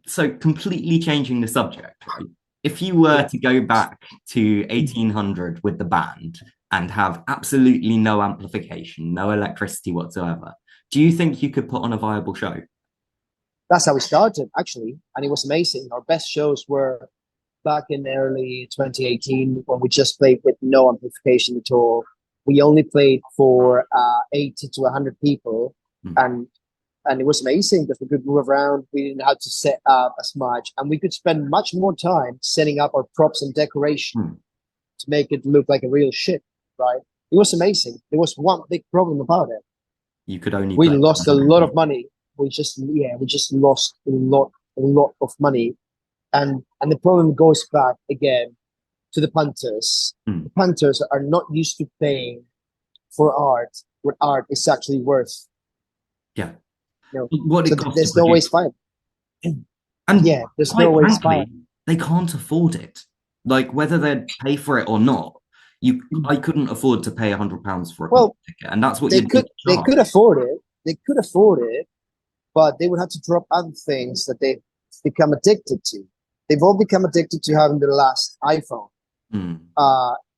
So completely changing the subject, right? If you were to go back to 1800 with the band and have absolutely no amplification, no electricity whatsoever, do you think you could put on a viable show? That's how we started, actually, and it was amazing. Our best shows were back in early 2018 when we just played with no amplification at all. We only played for 80 to 100 people, and it was amazing because we could move around. We didn't have to set up as much, and we could spend much more time setting up our props and decoration to make it look like a real ship, right? It was amazing. There was one big problem about it. You could only we lost a lot of money. We just lost a lot of money, and the problem goes back again to the punters. The punters are not used to paying for art what art is actually worth. Yeah. What it costs there's no way fine. And yeah, there's no way fine. They can't afford it. Like whether they'd pay for it or not, I couldn't afford to pay £100 for a ticket, and that's what they could afford it. They could afford it, but they would have to drop other things that they've become addicted to. They've all become addicted to having the last iPhone,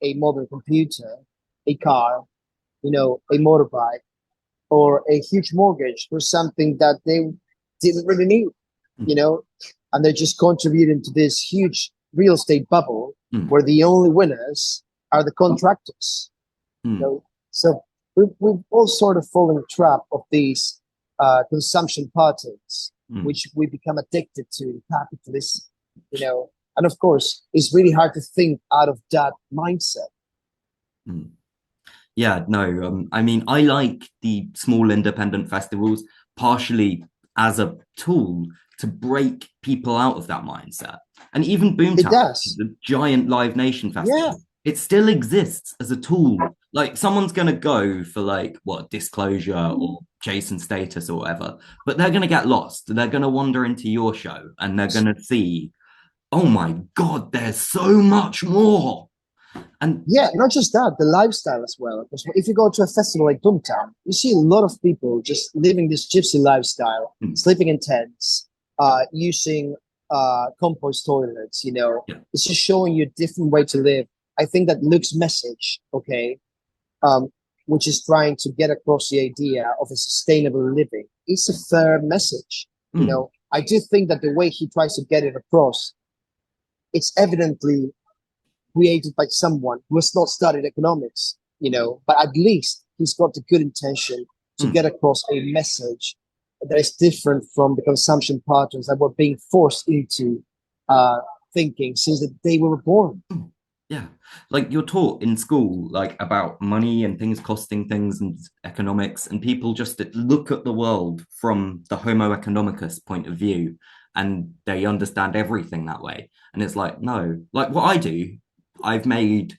a modern computer, a car, a motorbike, or a huge mortgage for something that they didn't really need, and they're just contributing to this huge real estate bubble where the only winners are the contractors. So we've all sort of fallen trap of these consumption patterns, which we become addicted to capitalism, and of course, it's really hard to think out of that mindset. Yeah, no, I mean, I like the small independent festivals partially as a tool to break people out of that mindset. And even Boomtown, the giant Live Nation festival, it still exists as a tool. Like someone's going to go for Disclosure or Jason Status or whatever, but they're going to get lost. They're going to wander into your show and they're going to see, oh my God, there's so much more. And not just that, the lifestyle as well. Because if you go to a festival like Boomtown, you see a lot of people just living this gypsy lifestyle, sleeping in tents, using compost toilets. It's just showing you a different way to live. I think that Luke's message, which is trying to get across the idea of a sustainable living, it's a fair message. I do think that the way he tries to get it across, it's evidently created by someone who has not studied economics, but at least he's got the good intention to get across a message that is different from the consumption patterns that we're being forced into thinking since the day we were born. Yeah, like you're taught in school, about money and things costing things and economics, and people just look at the world from the Homo economicus point of view, and they understand everything that way. And it's no, what I do, I've made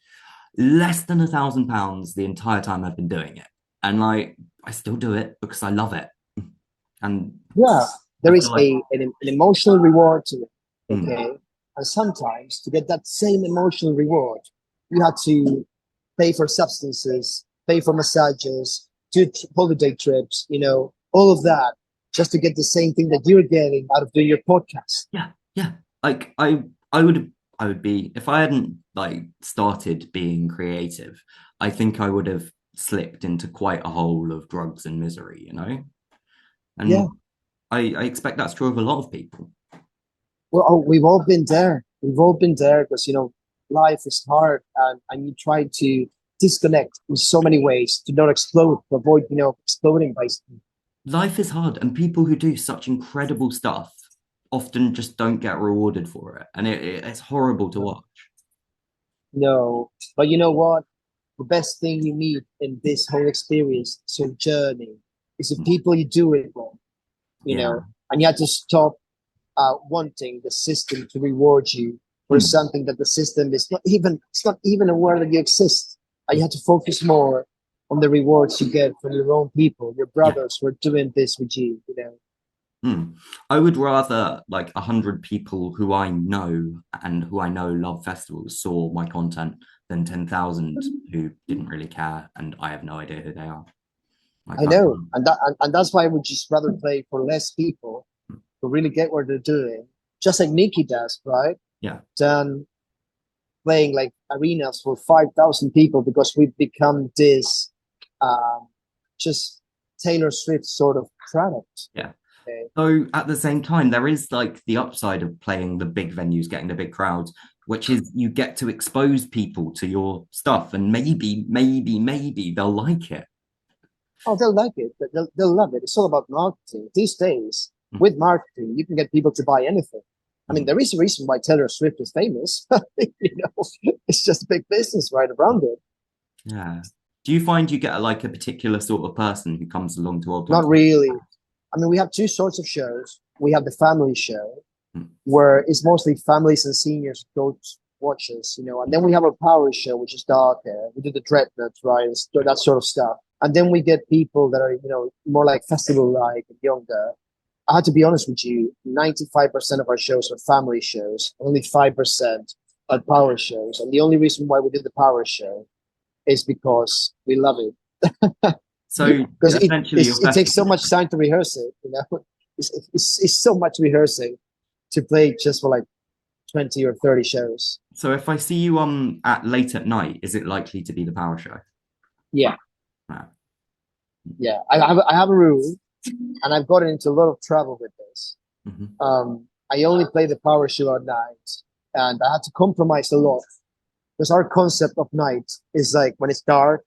less than £1,000 the entire time I've been doing it, and I still do it because I love it. And there is an emotional reward to it. Okay. And sometimes to get that same emotional reward, you had to pay for substances, pay for massages, do holiday trips, all of that, just to get the same thing that you're getting out of doing your podcast. Yeah. I would be, if I hadn't started being creative, I think I would have slipped into quite a hole of drugs and misery, And I expect that's true of a lot of people. Well, we've all been there. We've all been there because, life is hard and you try to disconnect in so many ways to not explode, to avoid, exploding basically. Life is hard, and people who do such incredible stuff often just don't get rewarded for it. And it's horrible to watch. No, but you know what? The best thing you need in this whole experience, so journey, is the people you do it with, and you have to stop wanting the system to reward you for something that the system is not even aware that you exist. And you have to focus more on the rewards you get from your own people, your Yeah. brothers who are doing this with you, you know. I would rather like 100 people who I know and who I know love festivals saw my content than 10,000 who didn't really care and I have no idea who they are. Like I know, and that's why I would just rather play for less people who really get what they're doing, just like Nikki does, right? yeah. Than playing like arenas for 5,000 people because we've become this um, just Taylor Swift sort of product. Yeah. Okay? So at the same time, there is like the upside of playing the big venues, getting the big crowds, which is you get to expose people to your stuff and maybe they'll like it. Oh, they'll like it. They'll love it. It's all about marketing. These days, with marketing, you can get people to buy anything. I mean, there is a reason why Taylor Swift is famous. You know, it's just a big business right around it. Yeah. Do you find you get like a particular sort of person who comes along to old Not times? really. I mean, we have two sorts of shows. We have the family show, Hmm. where it's mostly families and seniors go to watch us, you know. And then we have a power show, which is darker. We do the dreadnoughts, right? That sort of stuff. And then we get people that are, you know, more like festival-like, younger. I had to be honest with you, 95% of our shows are family shows, only 5% are power shows. And the only reason why we do the power show is because we love it. So Because essentially your it takes so festival. much time to rehearse it, you know. It's so much rehearsing to play just for like 20 or 30 shows. So if I see you at late at night, is it likely to be the power show? Yeah, Wow. yeah. I have a rule, and I've gotten into a lot of trouble with this. Mhm. I only play the power show at night, and I had to compromise a lot because our concept of night is like when it's dark,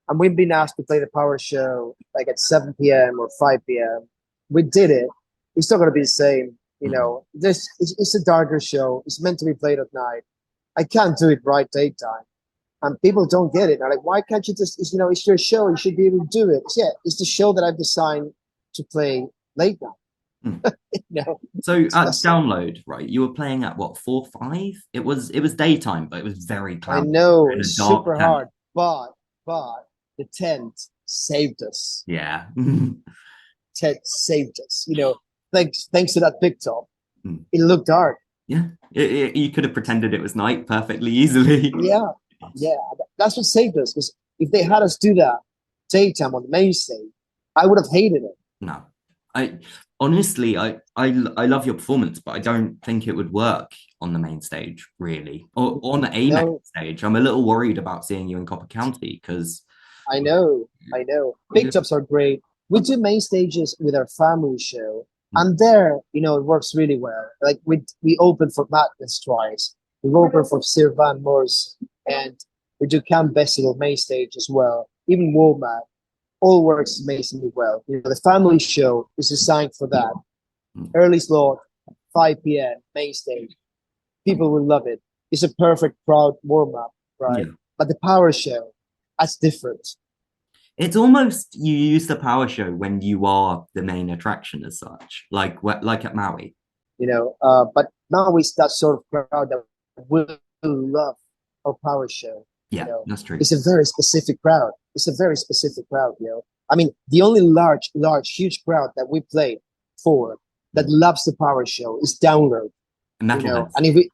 and we've been asked to play the power show like at 7 p.m. or 5 p.m. We did it. It's not going to be the same. You Mhm. know, it's a darker show. It's meant to be played at night. I can't do it right daytime. And people don't get it. They're like, why can't you just, you know, it's your show. You should be able to do it. Yeah, it's the show that I've designed to play late night. Mm. You know, So it's at messy. download, right? You were playing at what, 4, 5? It was daytime, but it was very I cloudy know in a it's dark super tent. hard, but the tent saved us. Yeah. Tent saved us. You know, thanks to that big top, Mm. it looked dark. Yeah. You could have pretended it was night perfectly easily. Yeah, yeah, that's what saved us. Because if they had us do that daytime on the main stage, I would have hated it. No. I honestly I love your performance, but I don't think it would work on the main stage, really. Or on a main No, stage. I'm a little worried about seeing you in Copper County because I know, I know. Big tops are great. We do main stages with our family show, and there, you know, it works really well. Like we open for Madness twice. We've opened for Sir Van Morris, and we do Camp Festival main stage as well. Even Womat, all works amazingly well. You know, the family show is designed for that. Early slot, 5 p.m. main stage. People will love it. It's a perfect crowd warm up, right? yeah. But the power show, that's different. It's almost you use the power show when you are the main attraction as such, like at Maui. You know. But now it's that sort of crowd that will love our power show. You Yeah, know, that's true. it's a very specific crowd. It's a very specific crowd. You know, I mean, the only huge crowd that we play for that loves the power show is download. You know, Metalheads. and if we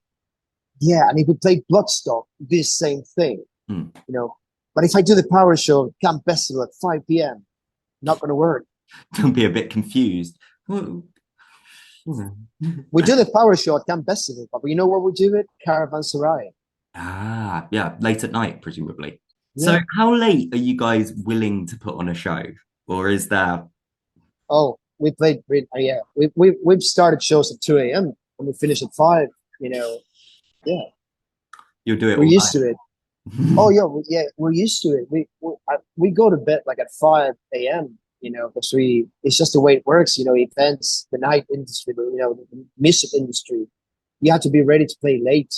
yeah, and if we play Bloodstock, this same thing. Mm. You know, but if I do the power show Camp Festival at 5 p.m., not going to work. Don't be a bit confused. We do the power show at Camp Festival, but you know where we do it? Caravanserai. Ah, yeah, late at night, presumably. So, Yeah. how late are you guys willing to put on a show, or is there? Oh, we played. Yeah, we've started shows at 2 a.m. and we finish at 5. You know. Yeah, You'll do it we're all used to it. night. Oh, yeah, we're used to it. We go to bed like at 5 a.m. You know, because it's just the way it works. You know, events, the night industry, you know, the music industry. You have to be ready to play late.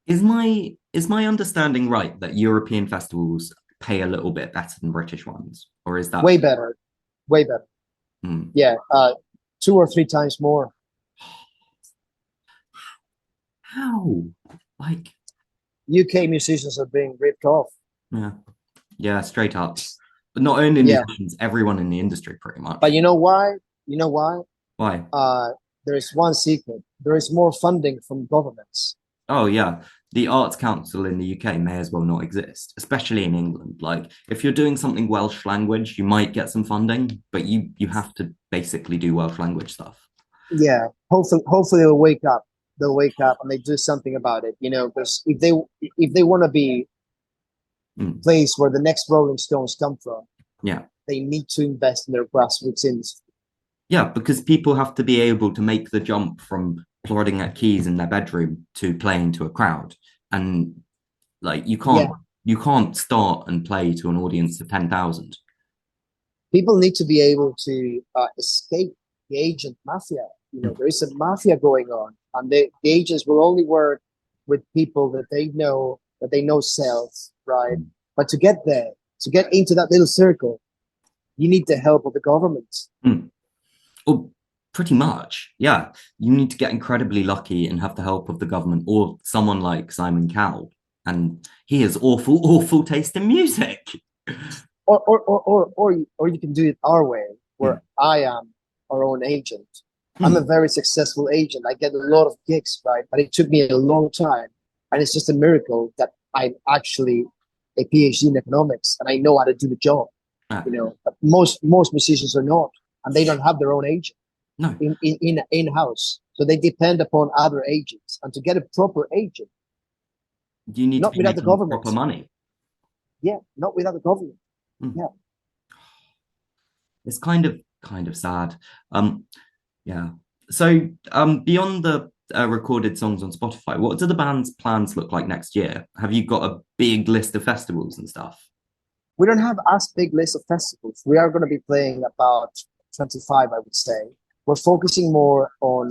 Is my understanding right that European festivals pay a little bit better than British ones, or is that? Way better, way better. Hmm. Yeah, 2 or 3 times more. How? Like, UK musicians are being ripped off. yeah. Yeah, straight up. But not only Yeah, musicians, everyone in the industry pretty but much. you know why? You know why? Why? There is one secret. There is more funding from governments. Oh yeah. The Arts Council in the UK may as well not exist, especially in England. Like if you're doing something Welsh language, you might get some funding, but you have to basically do Welsh language stuff. Yeah, hopefully they'll wake up. They'll wake up and they do something about it. You know, because if they want to be a Mm. place where the next Rolling Stones come from, Yeah. they need to invest in their grassroots industry. Yeah, because people have to be able to make the jump from plodding at keys in their bedroom to playing to a crowd. And like Yeah, you can't start and play to an audience of 10,000. people need to be able to escape the agent mafia. You know, there is a mafia going on, and the agents will only work with people that they know sells, right? But to get there, to get into that little circle, you need the help of the government. Mm. Well, pretty much. Yeah. You need to get incredibly lucky and have the help of the government or someone like Simon Cowell. And he has awful, awful taste in music. Or you can do it our way, where Mm. I am our own agent. I'm a Mm. very successful agent. I get a lot of gigs, right? But it took me a long time, and it's just a miracle that I'm actually a PhD in economics and I know how to do the job. Ah, You know, but most musicians are not, and they don't have their own agent no, in house, so they depend upon other agents. And to get a proper agent, you need to not be without the making government, proper money. yeah, not without the government, Mm. yeah. It's kind of sad. Um, yeah. So, beyond the recorded songs on Spotify, what do the band's plans look like next year? Have you got a big list of festivals and stuff? We don't have as big list of festivals. We are going to be playing about 25, I would say. We're focusing more on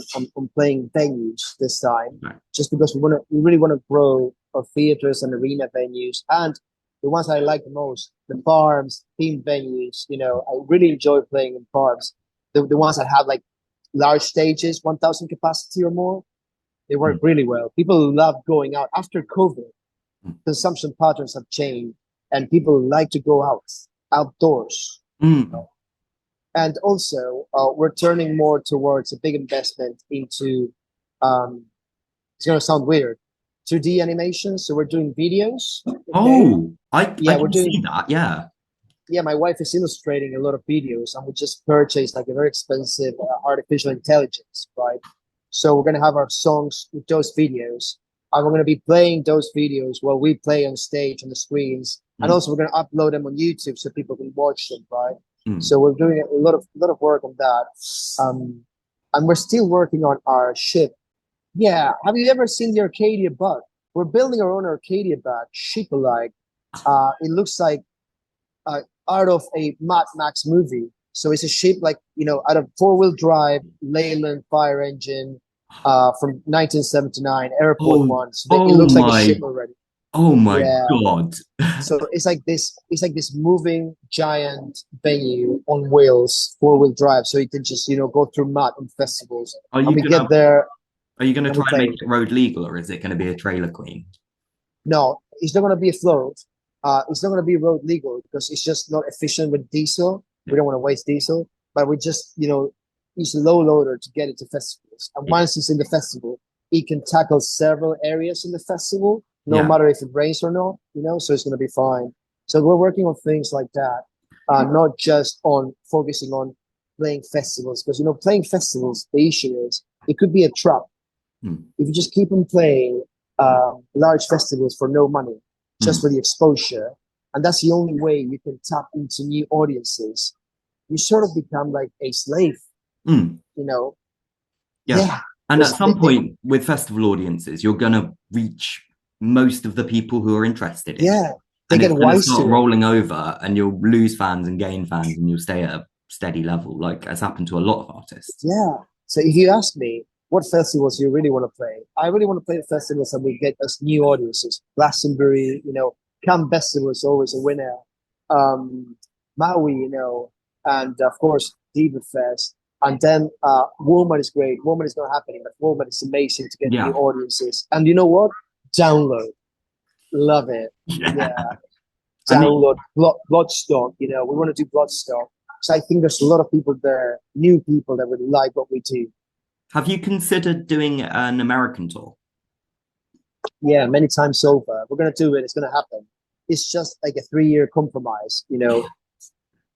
playing venues this time, Right. just because we really want to grow our theaters and arena venues, and the ones I like the most, the farms, themed venues. You know, I really enjoy playing in farms. The ones that have like large stages, 1,000 capacity or more, they work Mm. really well. People love going out after COVID. Mm. Consumption patterns have changed, and people like to go outdoors. Mm. And also, we're turning more towards a big investment into. It's going to sound weird, 2D animation. So we're doing videos. Okay, Oh, I yeah, we're can doing. see that. Yeah. Yeah, my wife is illustrating a lot of videos, and we just purchased like a very expensive artificial intelligence, right? So we're gonna have our songs with those videos, and we're gonna be playing those videos while we play on stage on the screens, and Mm. also we're gonna upload them on YouTube so people can watch them, right? Mm. So we're doing a lot of work on that, and we're still working on our ship. Yeah, have you ever seen the Arcadia bug? We're building our own Arcadia bug, ship-alike. It looks like out of a Mad Max movie. So it's a ship like, out of four-wheel drive, Leyland fire engine from 1979, airport Oh, one. So it oh looks like a ship my, already. oh my Yeah. God. So it's like this moving giant venue on wheels, four-wheel drive. So you can just, go through mud and festivals. Are And you we gonna get there are you gonna and we try and make play. it road legal or is it gonna be a trailer queen? No, it's not going to be a float. It's not going to be road legal because it's just not efficient with diesel. Yeah. We don't want to waste diesel, but we just, use a low loader to get it to festivals. And Yeah. once it's in the festival, it can tackle several areas in the festival, no Yeah. matter if it rains or not, so it's going to be fine. So we're working on things like that, not just on focusing on playing festivals because, playing festivals, the issue is it could be a trap Mm. if you just keep on playing large festivals for no money, just Mm. for the exposure, and that's the only way you can tap into new audiences, you sort of become like a slave, Mm. you know? Yeah. Yeah, And at because some point with festival audiences, you're gonna reach most of the people who are interested in it. yeah, they And get it's gonna wise start to it. rolling over and you'll lose fans and gain fans and you'll stay at a steady level, like has happened to a lot of artists. Yeah. So if you ask me what festivals you really want to play, I really want to play the festivals that will get us new audiences. Glastonbury, Cannes Festival is always a winner. Maui, and of course Diva Fest. And then Woman is great. Woman is not happening, but Woman is amazing to get new Yeah. audiences. And you know what? Download. Love it. Yeah. Yeah. I mean, download Bloodstock. You know, we want to do Bloodstock. So I think there's a lot of people there, new people that would like what we do. have you considered doing an American tour? Yeah, many times over. We're gonna do it. It's gonna happen. It's just like a 3 year compromise. You know,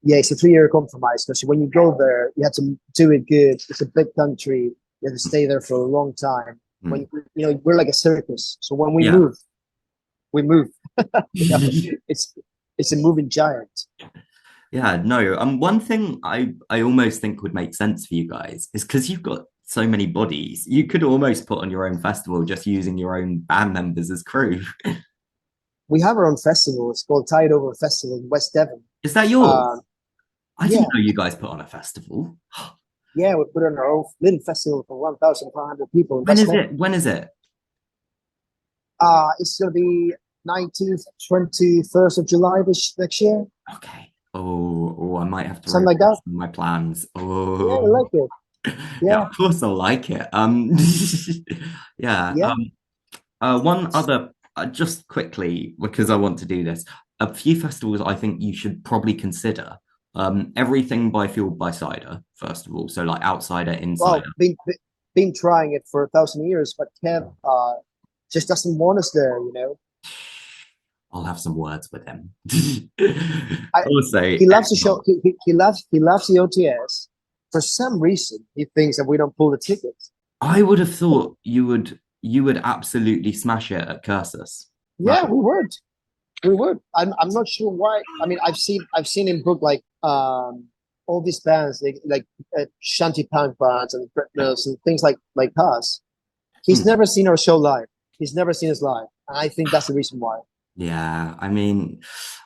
yeah, it's a 3 year compromise because when you go there, you have to do it good. It's a big country. You have to stay there for a long time. When Mm. you know we're like a circus. So when we Yeah. move, we move. You know, it's a moving giant. Yeah, no. One thing I almost think would make sense for you guys is because you've got so many bodies, you could almost put on your own festival just using your own band members as crew. We have our own festival. It's called Tide Over Festival in West Devon. Is that yours? Um, I yeah, didn't know you guys put on a festival. yeah, we put on our own little festival for 1,500 people in When West is Devon. it? When is it? It's gonna be 19th, 21st of July this next year, Okay. Oh, I might have to something like readjust that. my plans. Yeah, I Oh, like it. yeah, Yeah, of course I'll like it. Yeah. yeah. One other, just quickly because I want to do this. A few festivals I think you should probably consider. Everything by Fueled by Cider, first of all. So like Outsider, Insider. Well, been trying it for 1,000 years, but Kev just doesn't want us there. You know, I'll have some words with him. I Also, he loves the show. He loves the OTS. For some reason, he thinks that we don't pull the tickets. I would have thought you would absolutely smash it at Cursus. Like, Yeah, we would. We would. I'm not sure why. I mean, I've seen him book like all these bands like shanty punk bands and Britners and things like us. He's hmm. never seen our show live. He's never seen us live, and I think that's the reason why. Yeah, I mean,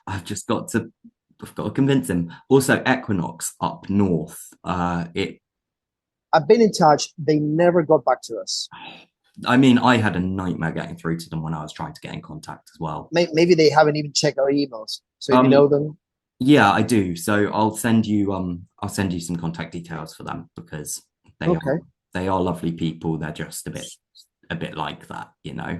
I've got to convince him. Also, Equinox up north. It I've been in touch. They never got back to us. I mean, I had a nightmare getting through to them when I was trying to get in contact as well. Maybe they haven't even checked our emails. So if you know Um, them, yeah, I do. So I'll send you some contact details for them because they are okay. they are lovely people. They're just a bit like that, you know.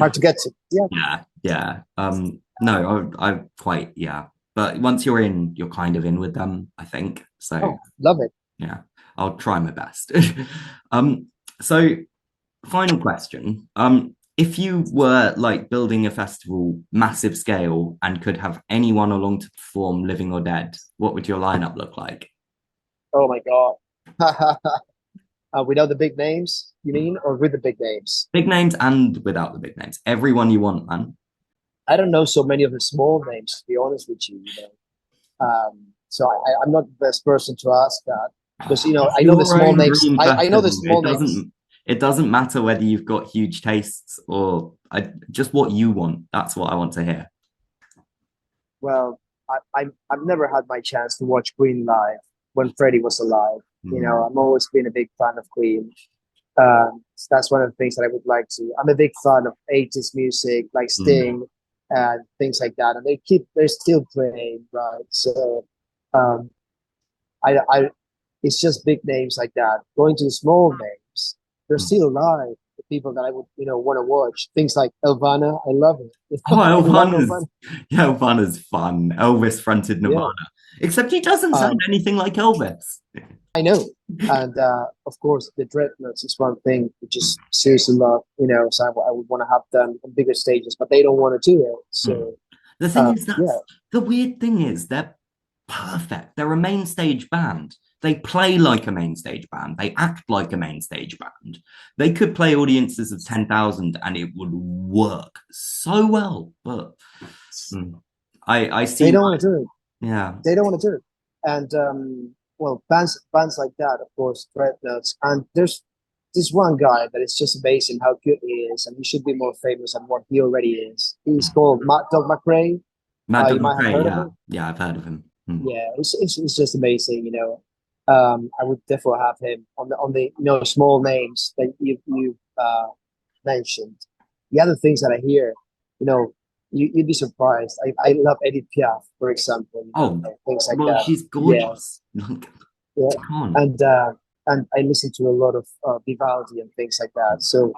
Hard to get to. Yeah. Yeah, yeah. No, I quite yeah. But once you're in, you're kind of in with them, I think. So Oh, love it. yeah, I'll try my best. Um, so final question. If you were like building a festival, massive scale, and could have anyone along to perform, living or dead, what would your lineup look like? Oh my god. Without the big names, you mean, or with the big names? Big names and without the big names. Everyone you want, man. I don't know so many of the small names, to be honest with you. You know, so I'm not the best person to ask that because you know It's I know the your small own names. dream I know the festival. small names. It doesn't matter whether you've got huge tastes or just what you want. That's what I want to hear. Well, I've never had my chance to watch Queen live when Freddie was alive. You Mm, know, I've always been a big fan of Queen. So that's one of the things that I would like to. I'm a big fan of 80s music, like mm, Sting and things like that, and they're still playing, right? So, um, I it's just big names like that. Going to the small names, they're mm. still alive. The people that I would want to watch things like Elvana, I love it. Oh, You love Elvana's Elvana, yeah, Elvana's fun. Elvis fronted yeah. Nirvana, except he doesn't sound Um, anything like Elvis. I know, and of course the Dreadnoughts is one thing which is seriously love. So I would want to have them on bigger stages, but they don't want to do it. Mm. So The thing is, yeah, the weird thing is they're perfect. They're a main stage band. They play like a main stage band. They act like a main stage band. They could play audiences of 10,000 and it would work so well. But mm, I they see don't why. want to do it. Yeah. They don't want to do it. And well, bands like that, of course, Dreadnoughts. And there's this one guy that is just amazing how good he is, and he should be more famous than what he already is. He's called Matt Dog McRae. Mad Dog You might have McRae, heard of yeah. him. Yeah, I've heard of him. Mm. Yeah, it's just amazing. I would definitely have him on the small names that you mentioned. The other things that I hear, you know, you'd be surprised. I love Edith Piaf, for example, Oh, things like well, that. she's Yeah, gorgeous. Like, yeah, come on. and I listen to a lot of Vivaldi and things like that. So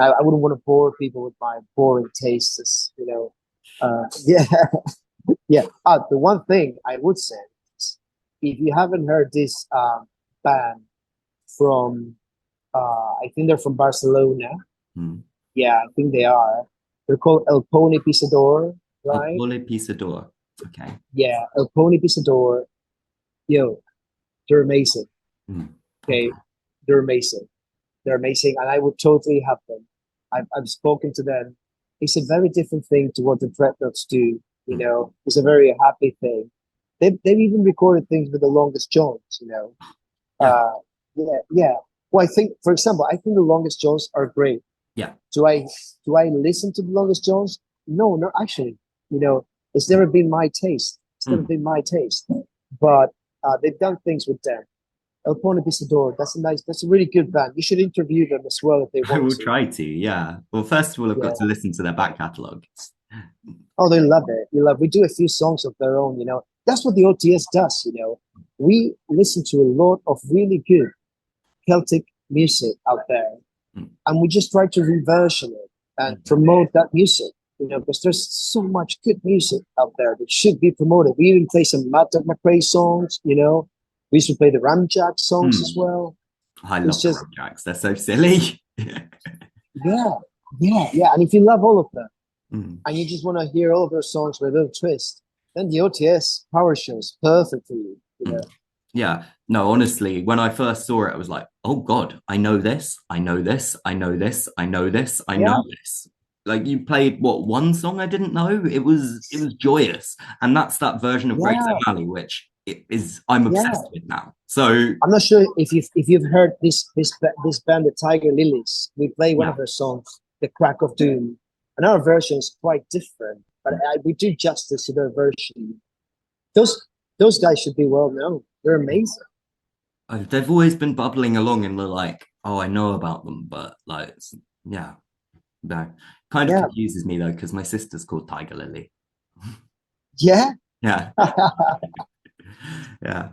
I wouldn't want to bore people with my boring tastes. Yeah, Yeah. The one thing I would say is if you haven't heard this band from, I think they're from Barcelona. Hmm. Yeah, I think they are. They're called El Pony Pisador, El right? Pole Pisador. Okay. Yeah, El Pony Pisador. Yo, they're amazing. Hmm. Okay, Okay. they're amazing. They're amazing, and I would totally have them. I've spoken to them. It's a very different thing to what the Dreadnoughts do. You Hmm. know, it's a very happy thing. They've even recorded things with the Longest Jones. You know, Yeah. uh, yeah, yeah. Well, I think, for example, I think the Longest Jones are great. Yeah. Do I do I listen to the Longest Jones? No, not actually. You know, it's never been my taste. It's never Hmm. been my taste. But they've done things with them. El Pone Pisador, that's a really good band. You should interview them as well if they I want will to. try to. Yeah. Well, first of all, I've got Yeah. to listen to their back catalogue. Oh, they love it. You love. We do a few songs of their own. You know, that's what the OTS does. You know, we listen to a lot of really good Celtic music out there, Hmm. and we just try to reversion it and promote that music. You know, because there's so much good music out there that should be promoted. We even play some Matt McRae songs. You know, we used to play the Ramjack songs as Hmm. well. I It's love the just Ramjacks. They're so silly. yeah, yeah. And if you love all of them, Hmm. and you just want to hear all of their songs with a little twist, then the OTS Power Show is perfect for you. You Mm. know, Yeah, no, honestly, when I first saw it, I was like, oh God, I know this, I know this, I know this, I know this, I know yeah, this. Like you played what one song I didn't know? It was joyous. And that's that version of Grace yeah, O'Malley, which it is I'm yeah. obsessed with now. So I'm not sure if you've heard this band, the Tiger Lilies. We play one yeah. of their songs, "The Crack of Doom," and our version is quite different, but we do justice to their version. Those those guys should be well known. They're amazing. They've always been bubbling along and they're like, oh, I know about them, but like yeah, no. Kind of Yeah, confuses me though, because my sister's called Tiger Lily. yeah. Yeah. Yeah.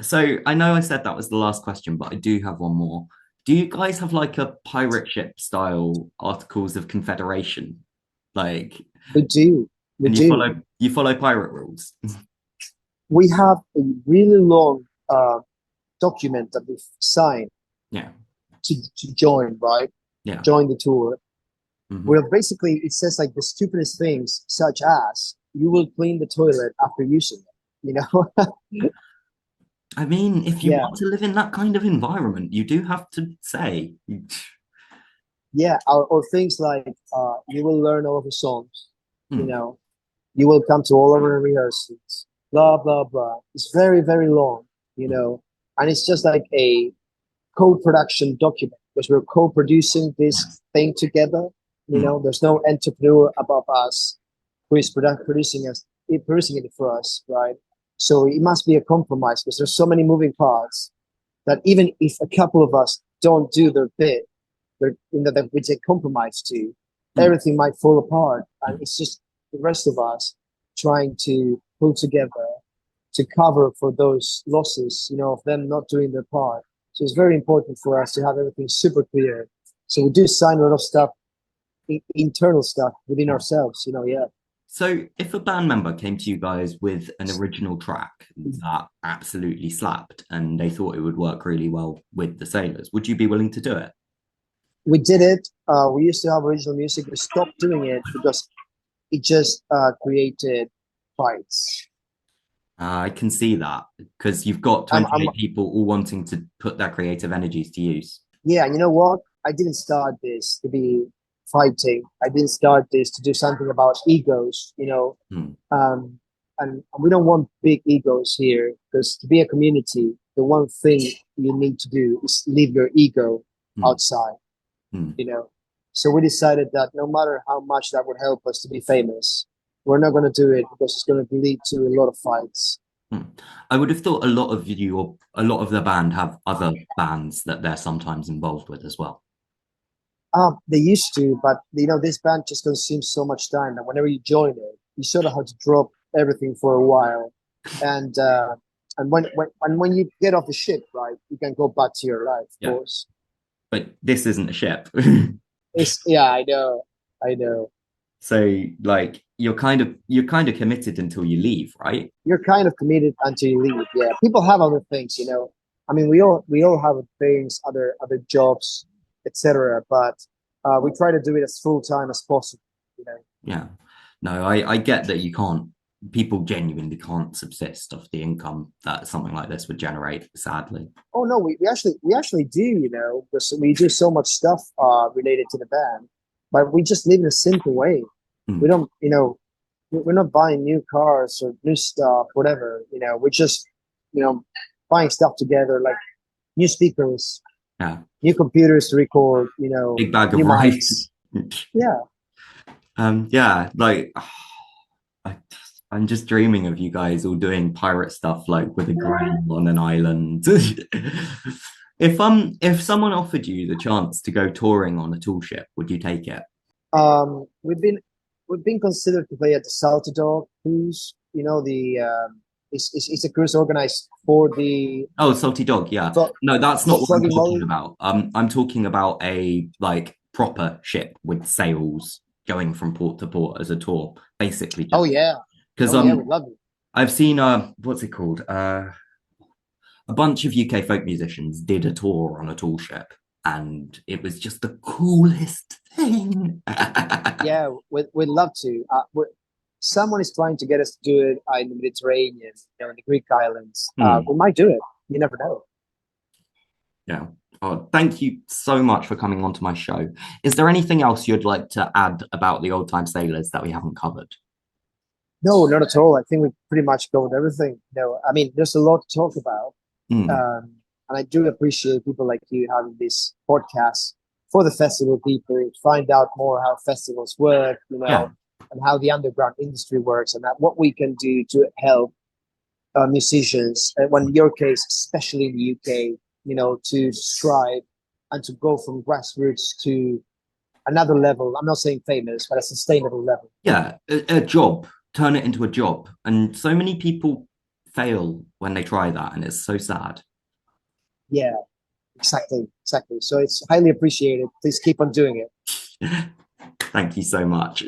So I know I said that was the last question, but I do have one more. Do you guys have like a pirate ship style Articles of Confederation? Like, We do, we and do. you follow pirate rules? We have a really long document that we've signed Yeah. to join, right? Yeah. Join the tour. Hmm. Where basically it says like the stupidest things, such as you will clean the toilet after using it. You know? I mean, if you Yeah, want to live in that kind of environment, you do have to say, yeah. Or things like you will learn all of the songs. You hmm, know, you will come to all of our rehearsals. Blah blah blah. It's very very long. You know, and it's just like a co-production document because we're co-producing this thing together. You hmm, know, there's no entrepreneur above us who is producing it for us, right? So it must be a compromise because there's so many moving parts that even if a couple of us don't do their bit, that we take compromise to, hmm, everything might fall apart, and hmm. it's just the rest of us trying to pull together to cover for those losses, you know, of them not doing their part. So it's very important for us to have everything super clear. So we do sign a lot of stuff, internal stuff within ourselves, you know. Yeah, So, if a band member came to you guys with an original track that absolutely slapped and they thought it would work really well with the Sailors, would you be willing to do it? we did it. We used to have original music. We stopped doing it because it just created fights. I can see that because you've got I'm 28 people all wanting to put their creative energies to use. Yeah, you know what? I didn't start this to be fighting. I didn't start this to do something about egos, you know. Hmm, And we don't want big egos here because to be a community, the one thing you need to do is leave your ego hmm, outside, hmm, you know. So we decided that no matter how much that would help us to be famous, we're not going to do it because it's going to lead to a lot of fights. hmm. I would have thought a lot of you or a lot of the band have other bands that they're sometimes involved with as well. They used to, but you know, this band just consumes so much time that whenever you join it, you sort of have to drop everything for a while, and when you get off the ship, right, you can go back to your life, of Yeah, course. but this isn't a ship. It's yeah, I know, I know. So like you're kind of committed until you leave, right? You're kind of committed until you leave. Yeah, people have other things, you know. I mean, we all have things, other jobs, etc. But we try to do it as full time as possible. You know. Yeah. No, I get that you can't, people genuinely can't subsist off the income that something like this would generate, sadly. Oh no, we actually do. You know, because we do so much stuff related to the band, but we just live in a simple way. We Mm. don't, you know, we're not buying new cars or new stuff, whatever. You know, we're just, you know, buying stuff together, like new speakers, Yeah. new computers to record, you know, Big bag new of rice. mics. Yeah, Yeah, like I, I'm just dreaming of you guys all doing pirate stuff like with a grill on an island. If someone offered you the chance to go touring on a tool ship, would you take it? um, we've been considered to play at the Salty Dog cruise. You know, it's a cruise organized for the Oh, Salty Dog, yeah. for No, that's not what I'm Flogging talking Molly. about. I'm talking about a like proper ship with sails going from port to port as a tour, basically Oh just yeah, because oh yeah, we love it. I've seen what's it called? A bunch of UK folk musicians did a tour on a tool ship, and it was just the coolest thing. Yeah, we'd love to. Someone is trying to get us to do it in the Mediterranean, you know, in the Greek islands. We Hmm. might do it. You never know. Yeah. Oh, thank you so much for coming on to my show. Is there anything else you'd like to add about the old time sailors that we haven't covered? No, not at all. I think we pretty much covered everything. No, I mean, there's a lot to talk about. Hmm. And I do appreciate people like you having this podcast for the festival people to find out more how festivals work, you Yeah. know, and how the underground industry works, and that what we can do to help musicians. And when in your case, especially in the UK, you know, to strive and to go from grassroots to another level. I'm not saying famous, but a sustainable level. Yeah. A job. Turn it into a job. And so many people fail when they try that, and it's so sad. Yeah, exactly, exactly. So it's highly appreciated. Please keep on doing it. Thank you so much.